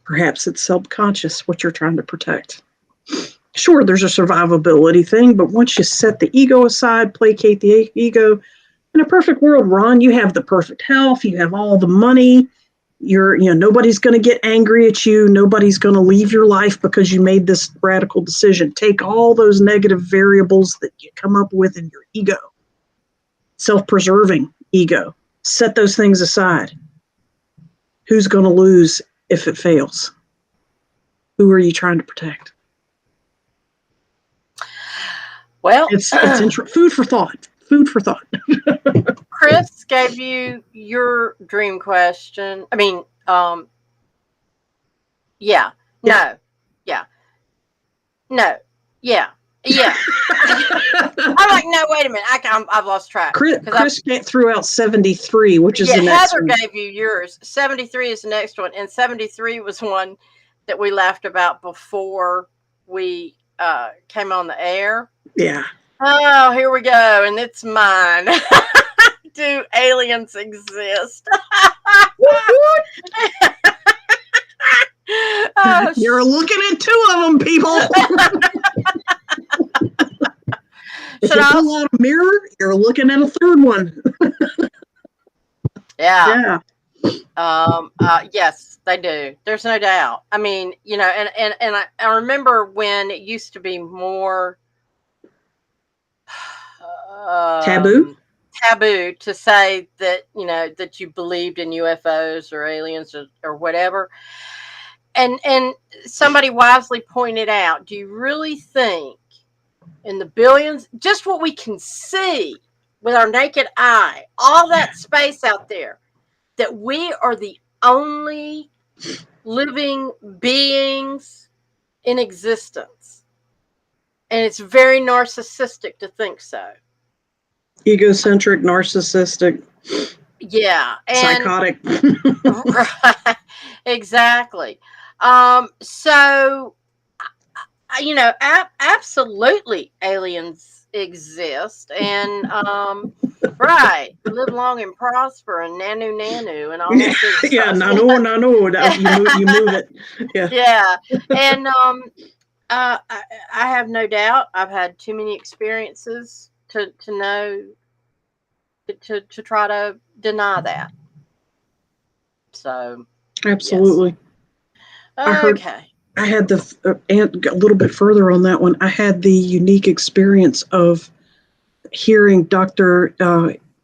Perhaps it's subconscious what you're trying to protect. Sure, there's a survivability thing, but once you set the ego aside, placate the ego, in a perfect world, Ron, you have the perfect health, you have all the money, nobody's going to get angry at you, nobody's going to leave your life because you made this radical decision. Take all those negative variables that you come up with in your ego, self-preserving ego, set those things aside. Who's going to lose if it fails? Who are you trying to protect? well, it's food for thought. Food for thought. Chris gave you your dream question. I mean, yeah, no, yeah, no, yeah, yeah. I'm like, no, wait a minute. I've lost track. Chris threw out 73, which is the next Heather one. gave you yours. 73 is the next one, and 73 was one that we laughed about before we came on the air. Yeah. Oh, here we go, and it's mine. Do aliens exist? Oh, you're looking at 2 of them, people. If you pull out a mirror, you're looking at a 3rd one. Yeah. Yes, they do. There's no doubt. I mean, and I remember when it used to be more taboo to say that, that you believed in UFOs or aliens or whatever. And somebody wisely pointed out, do you really think in the billions, just what we can see with our naked eye, all that space out there, that we are the only living beings in existence? And it's very narcissistic to think so. Egocentric, narcissistic. Yeah. And psychotic. Right, exactly. So, absolutely aliens exist, and right, live long and prosper, and nanu and all that good stuff. Yeah, nano. You move it. Yeah. Yeah, and I have no doubt. I've had too many experiences to know to try to deny that. So, absolutely. Yes. Okay. I had and a little bit further on that one. I had the unique experience of hearing Dr.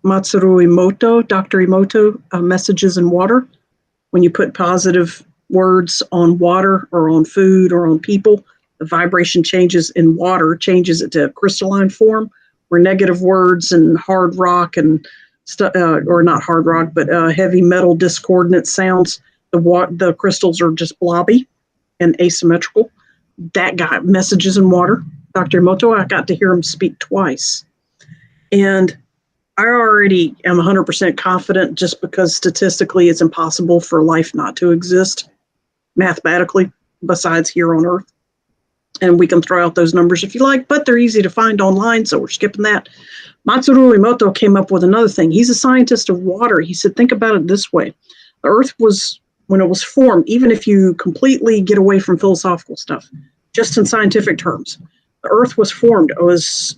Matsuru Emoto, Dr. Emoto, Messages in Water. When you put positive words on water or on food or on people, the vibration changes in water, changes it to crystalline form, where negative words and hard rock and stuff, or not hard rock, but heavy metal discordant sounds, the crystals are just blobby and asymmetrical. That guy, Messages in Water, Dr. Emoto, I got to hear him speak twice. And I already am 100% confident, just because statistically it's impossible for life not to exist mathematically besides here on Earth. And we can throw out those numbers if you like, but they're easy to find online, so we're skipping that. Matsuru Emoto came up with another thing. He's a scientist of water. He said, think about it this way. The Earth was, when it was formed, even if you completely get away from philosophical stuff, just in scientific terms, the Earth was formed. It was,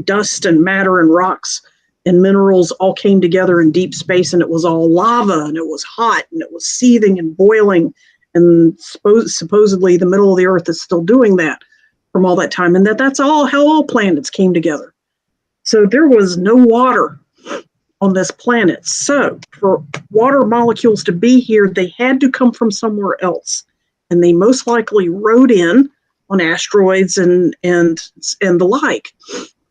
dust and matter and rocks and minerals all came together in deep space, and it was all lava, and it was hot, and it was seething and boiling. And supposedly the middle of the Earth is still doing that from all that time, and that's all how all planets came together. So there was no water on this planet. So for water molecules to be here, they had to come from somewhere else, and they most likely rode in on asteroids and the like,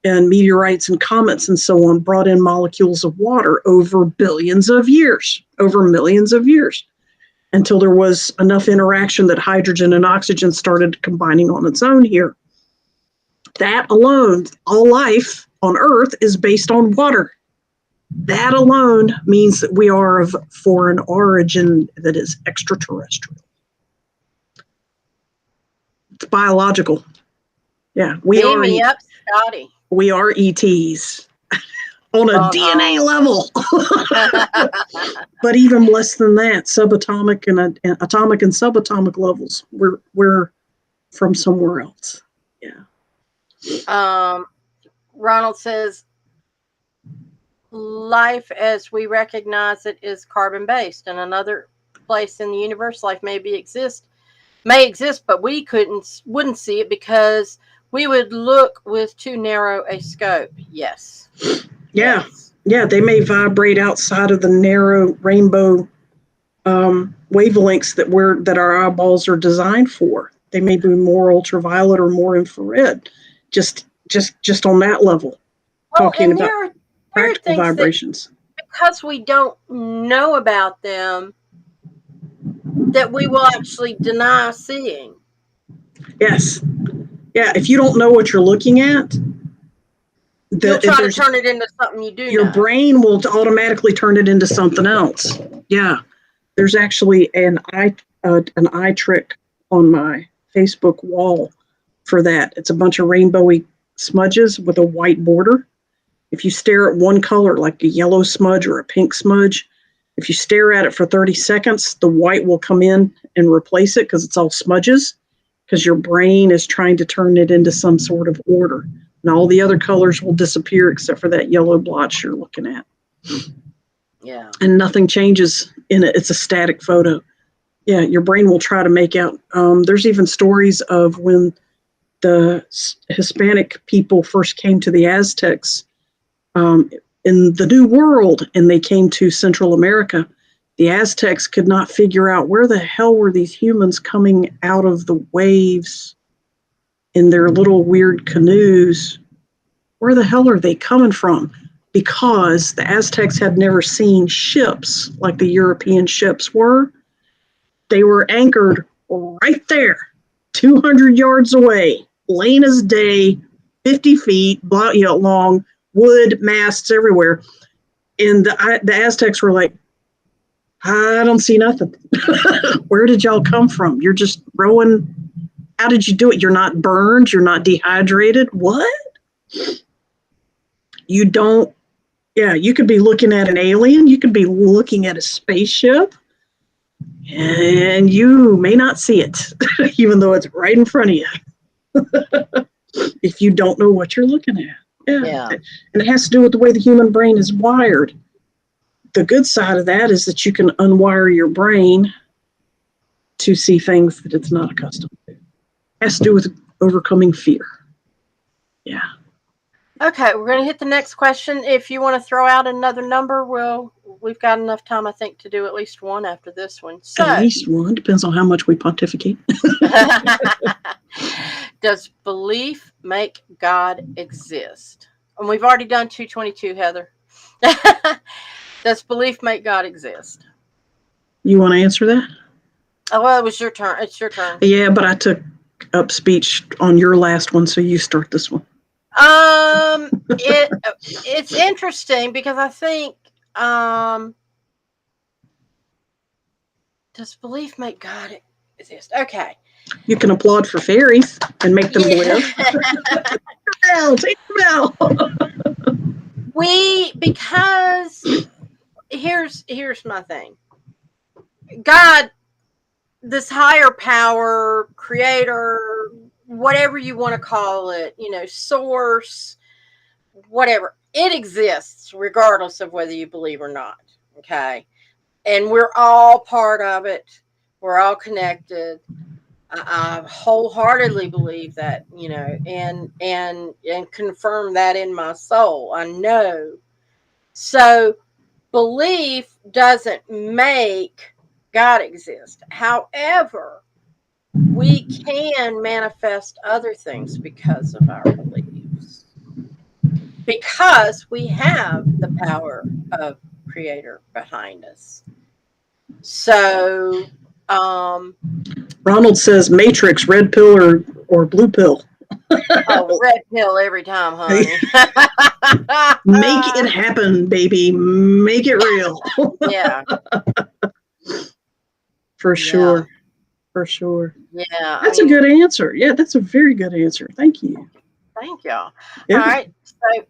and meteorites and comets and so on, brought in molecules of water over billions of years, over millions of years, until there was enough interaction that hydrogen and oxygen started combining on its own here. That alone, all life on Earth is based on water. That alone means that we are of foreign origin, that is extraterrestrial. It's biological. Yeah, Beam me up, Scotty. We are ETs on a DNA level. But even less than that, subatomic and atomic and subatomic levels. We're from somewhere else. Yeah. Ronald says, life as we recognize it is carbon based. In another place in the universe, life may exist, but we wouldn't see it because we would look with too narrow a scope. Yes. Yeah. Yes. Yeah, they may vibrate outside of the narrow rainbow wavelengths that our eyeballs are designed for. They may be more ultraviolet or more infrared, just on that level. Well, talking about practical vibrations. Because we don't know about them, that we will actually deny seeing. Yes. Yeah, if you don't know what you're looking at, you'll try to turn it into something you do your know. Brain will automatically turn it into something else. Yeah. There's actually an eye trick on my Facebook wall for that. It's a bunch of rainbowy smudges with a white border. If you stare at one color, like a yellow smudge or a pink smudge, if you stare at it for 30 seconds, the white will come in and replace it because it's all smudges, because your brain is trying to turn it into some sort of order. And all the other colors will disappear except for that yellow blotch you're looking at. Yeah. And nothing changes in it. It's a static photo. Yeah, your brain will try to make out. There's even stories of when the Hispanic people first came to the Aztecs in the New World, and they came to Central America. The Aztecs could not figure out where the hell were these humans coming out of the waves in their little weird canoes. Where the hell are they coming from? Because the Aztecs had never seen ships like the European ships were. They were anchored right there, 200 yards away, plain as day, 50 feet long, wood masts everywhere. And the Aztecs were like, I don't see nothing. Where did y'all come from? You're just rowing. How did you do it? You're not burned. You're not dehydrated. What? You don't. Yeah, you could be looking at an alien. You could be looking at a spaceship. And you may not see it, even though it's right in front of you. If you don't know what you're looking at. Yeah. And it has to do with the way the human brain is wired. The good side of that is that you can unwire your brain to see things that it's not accustomed to. It has to do with overcoming fear. Yeah. Okay, we're going to hit the next question. If you want to throw out another number, we've got enough time, I think, to do at least one after this one. So, at least one. Depends on how much we pontificate. Does belief make God exist? And we've already done 222, Heather. Does belief make God exist? You want to answer that? Oh, well, it was your turn. It's your turn. Yeah, but I took up speech on your last one, so you start this one. It's interesting because I think, does belief make God exist? Okay. You can applaud for fairies and make them live. Yeah. Take them out. Because here's my thing. God, this higher power, creator, whatever you want to call it, source, whatever, it exists regardless of whether you believe or not. Okay. And we're all part of it. We're all connected. I wholeheartedly believe that, and confirm that in my soul. I know. So belief doesn't make God exist. However, we can manifest other things because of our beliefs. Because we have the power of creator behind us. So, Ronald says Matrix, red pill or blue pill. oh, red pill every time, honey. Make it happen, baby. Make it real. Yeah. For Yeah. sure. For sure. Yeah. That's a good answer. Yeah, that's a very good answer. Thank you. Thank y'all. Yeah. All right. So,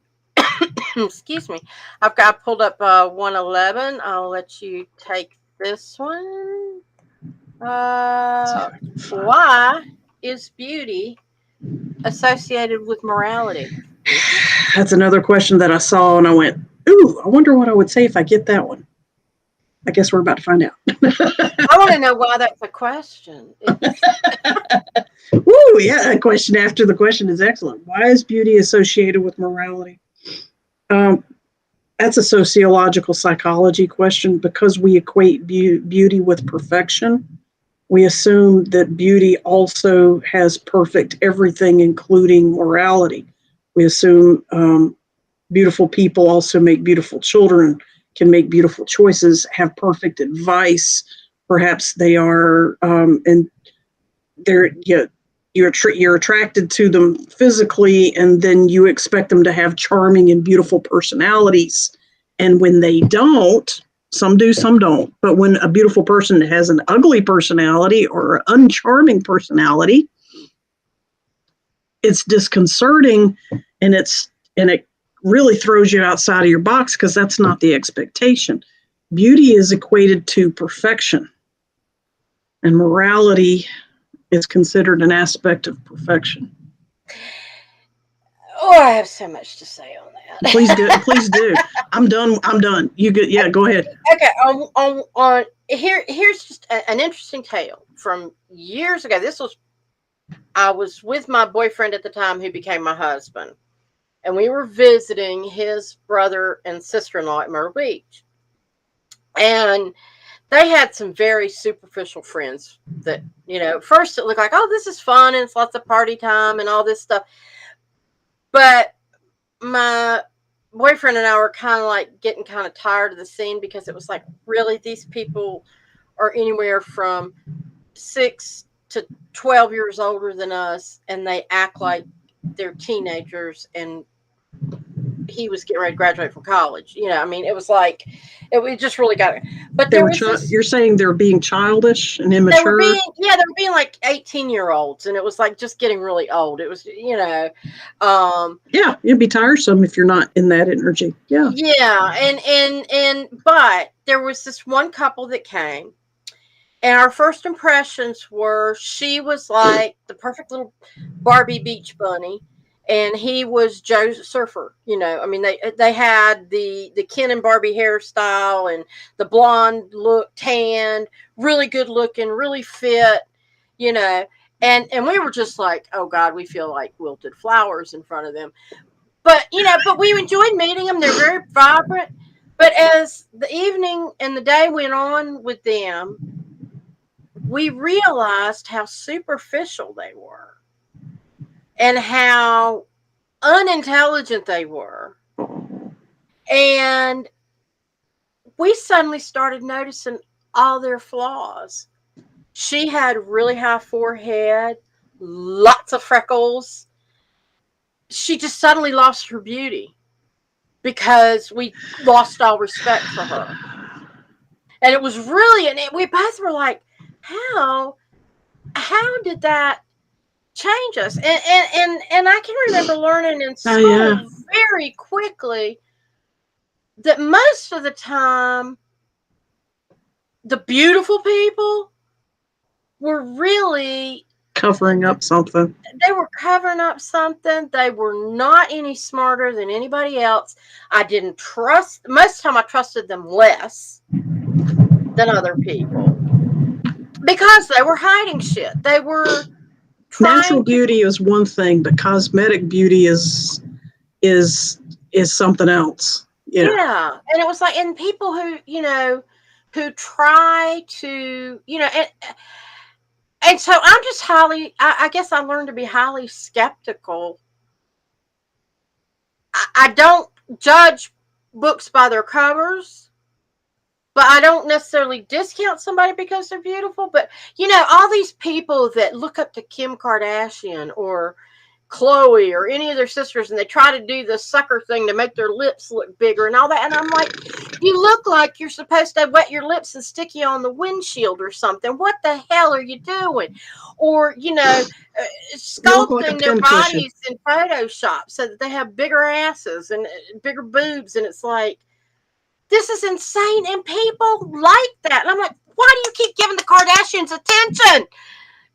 excuse me. I've got pulled up 111. I'll let you take this one. Why is beauty associated with morality? That's another question that I saw and I went, ooh, I wonder what I would say if I get that one. I guess we're about to find out. I want to know why that's a question. Ooh, yeah, a question after the question is excellent. Why is beauty associated with morality? That's a sociological psychology question because we equate beauty with perfection. We assume that beauty also has perfect everything, including morality. We assume beautiful people also make beautiful children, can make beautiful choices, have perfect advice. Perhaps they are, and they're you're attracted to them physically, and then you expect them to have charming and beautiful personalities. And when they don't, some do, some don't. But when a beautiful person has an ugly personality or an uncharming personality, it's disconcerting, and it really throws you outside of your box because that's not the expectation. Beauty is equated to perfection, and morality is considered an aspect of perfection. Oh, I have so much to say on that. Please do. Please do. I'm done. You good? Yeah, go ahead. Okay. Here's just an interesting tale from years ago. I was with my boyfriend at the time, who became my husband, and we were visiting his brother and sister-in-law at Myrtle Beach, and they had some very superficial friends that, at first it looked like, oh, this is fun and it's lots of party time and all this stuff. But my boyfriend and I were kind of like getting kind of tired of the scene, because it was like, really, these people are anywhere from 6 to 12 years older than us, and they act like they're teenagers, and he was getting ready to graduate from college. I mean, it was like, we just really got it. But there was this. You're saying they're being childish and They immature? were being like 18-year-olds, and it was like just getting really old. It was, yeah, it'd be tiresome if you're not in that energy. Yeah. Yeah, but there was this one couple that came, and our first impressions were, she was like the perfect little Barbie beach bunny, and he was Joe Surfer. I mean, they had the Ken and Barbie hairstyle and the blonde look, tanned, really good looking, really fit. And we were just like, oh God, we feel like wilted flowers in front of them. But we enjoyed meeting them. They're very vibrant. But as the evening and the day went on with them, we realized how superficial they were and how unintelligent they were. And we suddenly started noticing all their flaws. She had really high forehead, lots of freckles. She just suddenly lost her beauty because we lost all respect for her. And it was really, we both were like, how how did that change us? And I can remember learning in Oh yeah. school very quickly that most of the time the beautiful people were really Covering up something. they were covering up something. They were not any smarter than anybody else. I didn't trust, most of the time I trusted them less than other people because they were hiding shit. They were Natural trying to, beauty is one thing, but cosmetic beauty is is something else. Yeah. yeah. And it was like, and people who, who try to, and so I'm just I guess I learned to be highly skeptical. I don't judge books by their covers, but I don't necessarily discount somebody because they're beautiful. But all these people that look up to Kim Kardashian or Chloe or any of their sisters, and they try to do the sucker thing to make their lips look bigger and all that. And I'm like, you look like you're supposed to wet your lips and stick you on the windshield or something. What the hell are you doing? Or, You look like a sculpting their pincushion. bodies in Photoshop so that they have bigger asses and bigger boobs. And it's like, this is insane. And people like that. And I'm like, why do you keep giving the Kardashians attention?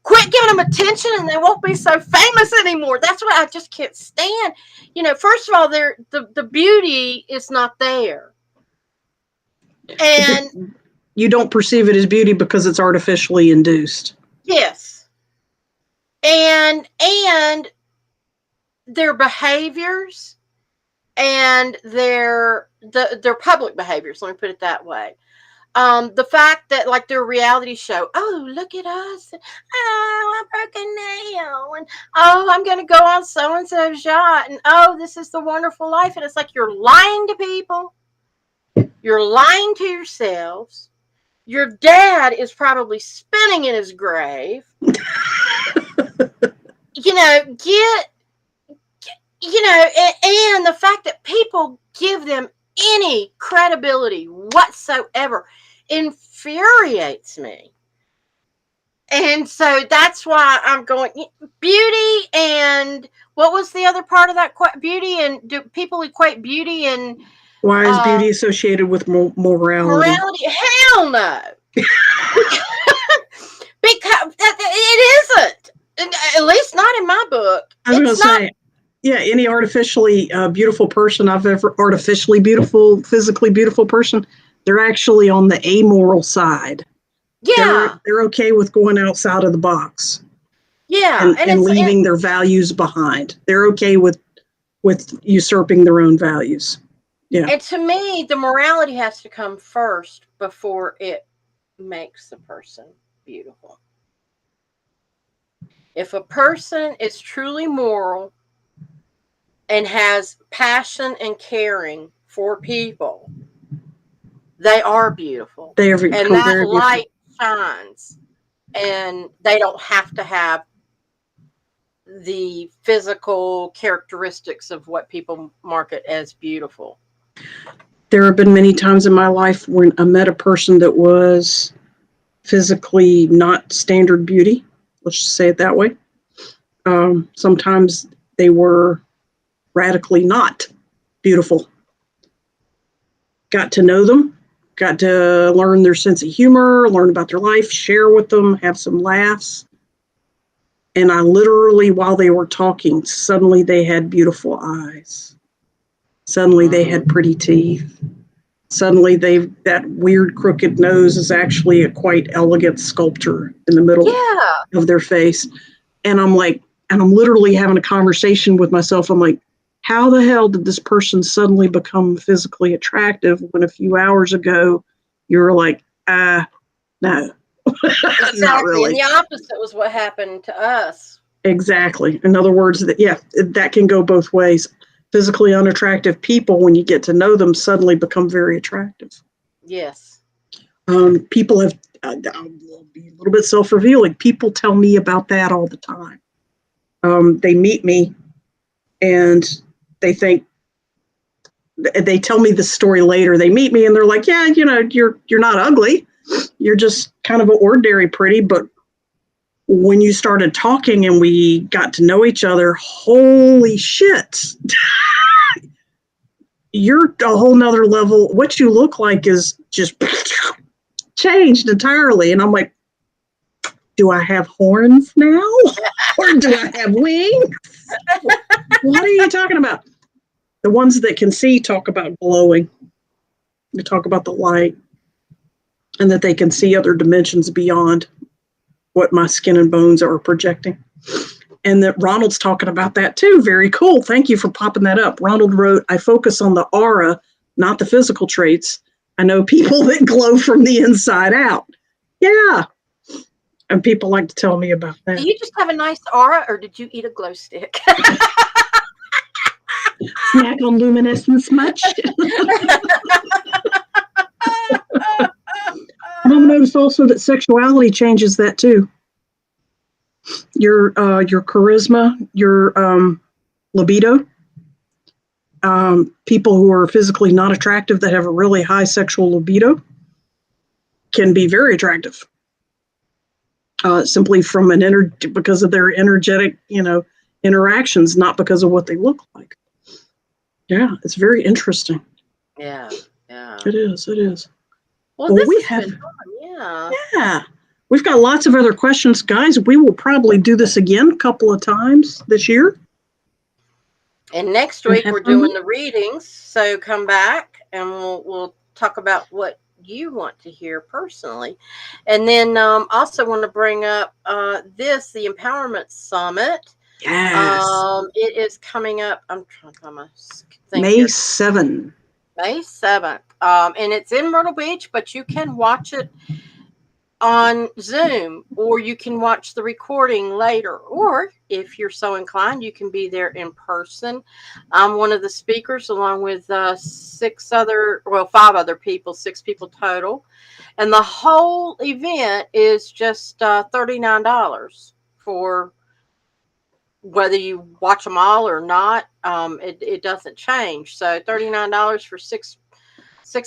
Quit giving them attention and they won't be so famous anymore. That's what I just can't stand. First of all, the beauty is not there. And You don't perceive it as beauty because it's artificially induced. yes. And their behaviors and their public behaviors, let me put it that way. The fact that like their reality show, oh, look at us. Oh, I broke a nail. And oh, I'm going to go on so-and-so's yacht. And oh, this is the wonderful life. And it's like you're lying to people. You're lying to yourselves. Your dad is probably spinning in his grave. And the fact that people give them any credibility whatsoever infuriates me. And so that's why I'm going beauty. And what was the other part of that? Beauty, and do people equate beauty and why is beauty associated with morality? Hell no. Because it isn't. At least not in my book. I was going to say, yeah, any artificially beautiful person I've ever, artificially beautiful, physically beautiful person, they're actually on the amoral side. Yeah. They're okay with going outside of the box. Yeah. And leaving their values behind. They're okay with usurping their own values. Yeah. And to me, the morality has to come first before it makes the person beautiful. If a person is truly moral and has passion and caring for people, they are beautiful. And that light shines. And they don't have to have the physical characteristics of what people market as beautiful. There have been many times in my life when I met a person that was physically not standard beauty. Let's just say it that way. Sometimes they were radically not beautiful. Got to know them, got to learn their sense of humor, learn about their life, share with them, have some laughs. And I literally, while they were talking, suddenly they had beautiful eyes. Suddenly they had pretty teeth. Suddenly that weird crooked nose is actually a quite elegant sculpture in the middle of their face. And I'm literally having a conversation with myself. I'm like, how the hell did this person suddenly become physically attractive when a few hours ago you were like, no. Exactly. Not really. And the opposite was what happened to us. Exactly. In other words, that can go both ways. Physically unattractive people, when you get to know them, suddenly become very attractive. Yes. People have, I'll be a little bit self-revealing. People tell me about that all the time. They meet me and they tell me the story later. They meet me and they're like, yeah, you're not ugly. You're just kind of an ordinary pretty, but when you started talking and we got to know each other, holy shit. You're a whole nother level. What you look like is just changed entirely. And I'm like, do I have horns now? Or do I have wings? What are you talking about? The ones that can see talk about glowing. They talk about the light and that they can see other dimensions beyond what my skin and bones are projecting. And that Ronald's talking about that too. Very cool. Thank you for popping that up. Ronald wrote, I focus on the aura, not the physical traits. I know people that glow from the inside out. Yeah. And people like to tell me about that. Do you just have a nice aura, or did you eat a glow stick? Snack on luminescence much? And I've noticed also that sexuality changes that too. Your charisma, your libido. People who are physically not attractive that have a really high sexual libido can be very attractive. Simply from because of their energetic, interactions, not because of what they look like. Yeah, it's very interesting. Yeah. It is. Well, this we have been fun. Yeah. We've got lots of other questions, guys. We will probably do this again a couple of times this year. And next week we're doing the readings, so come back and we'll talk about what you want to hear personally. And then also want to bring up the Empowerment Summit. Yes. It is coming up. I'm trying to find my thing May 7th. May 7th. And it's in Myrtle Beach, but you can watch it on Zoom, or you can watch the recording later, or if you're so inclined, you can be there in person. I'm one of the speakers along with 5 other people, 6 people total, and the whole event is just $39 for whether you watch them all or not. It doesn't change. So $39 for 6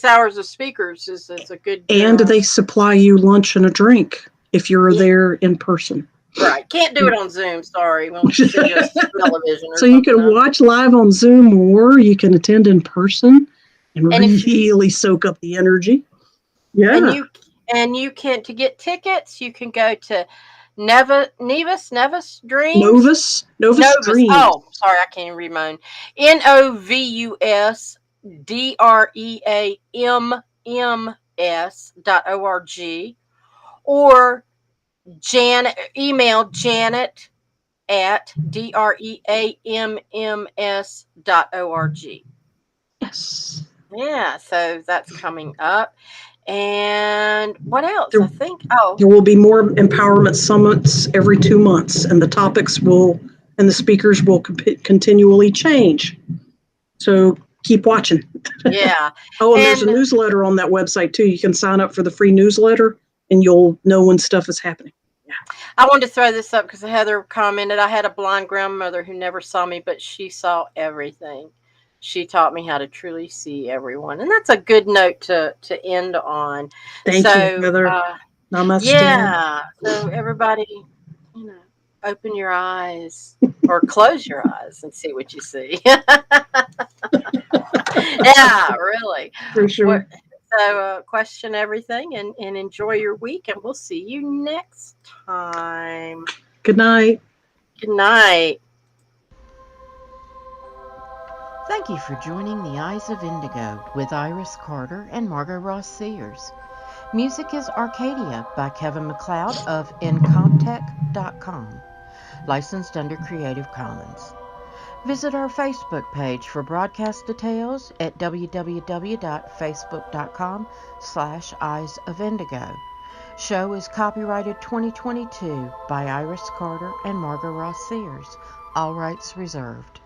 hours of speakers is a good. And they supply you lunch and a drink if you're there in person. Right. Can't do it on Zoom. Sorry. We'll see just television. So you can watch live on Zoom, or you can attend in person and really soak up the energy. Yeah. And you can, to get tickets, you can go to Novus Dreams. Novus Dreams. Oh, sorry, I can't even read mine. NOVUSDREAMMS.org, or email Janet at DREAMMS.org. Yes. Yeah, so that's coming up. And what else? I think there will be more empowerment summits every 2 months, and the topics and the speakers will continually change. So keep watching. Yeah. And there's a newsletter on that website too. You can sign up for the free newsletter, and you'll know when stuff is happening. Yeah. I wanted to throw this up because Heather commented, I had a blind grandmother who never saw me, but she saw everything. She taught me how to truly see everyone. And that's a good note to end on. Thank you, Heather. Namaste. Yeah. So everybody, open your eyes or close your eyes and see what you see. Yeah, really. For sure. So question everything and enjoy your week, and we'll see you next time. Good night. Good night. Thank you for joining The Eyes of Indigo with Iris Carter and Margot Ross Sears. Music is Arcadia by Kevin MacLeod of Incomptech.com, licensed under Creative Commons. Visit our Facebook page for broadcast details at www.facebook.com/Eyes of Indigo. Show is copyrighted 2022 by Iris Carter and Margot Ross Sears. All rights reserved.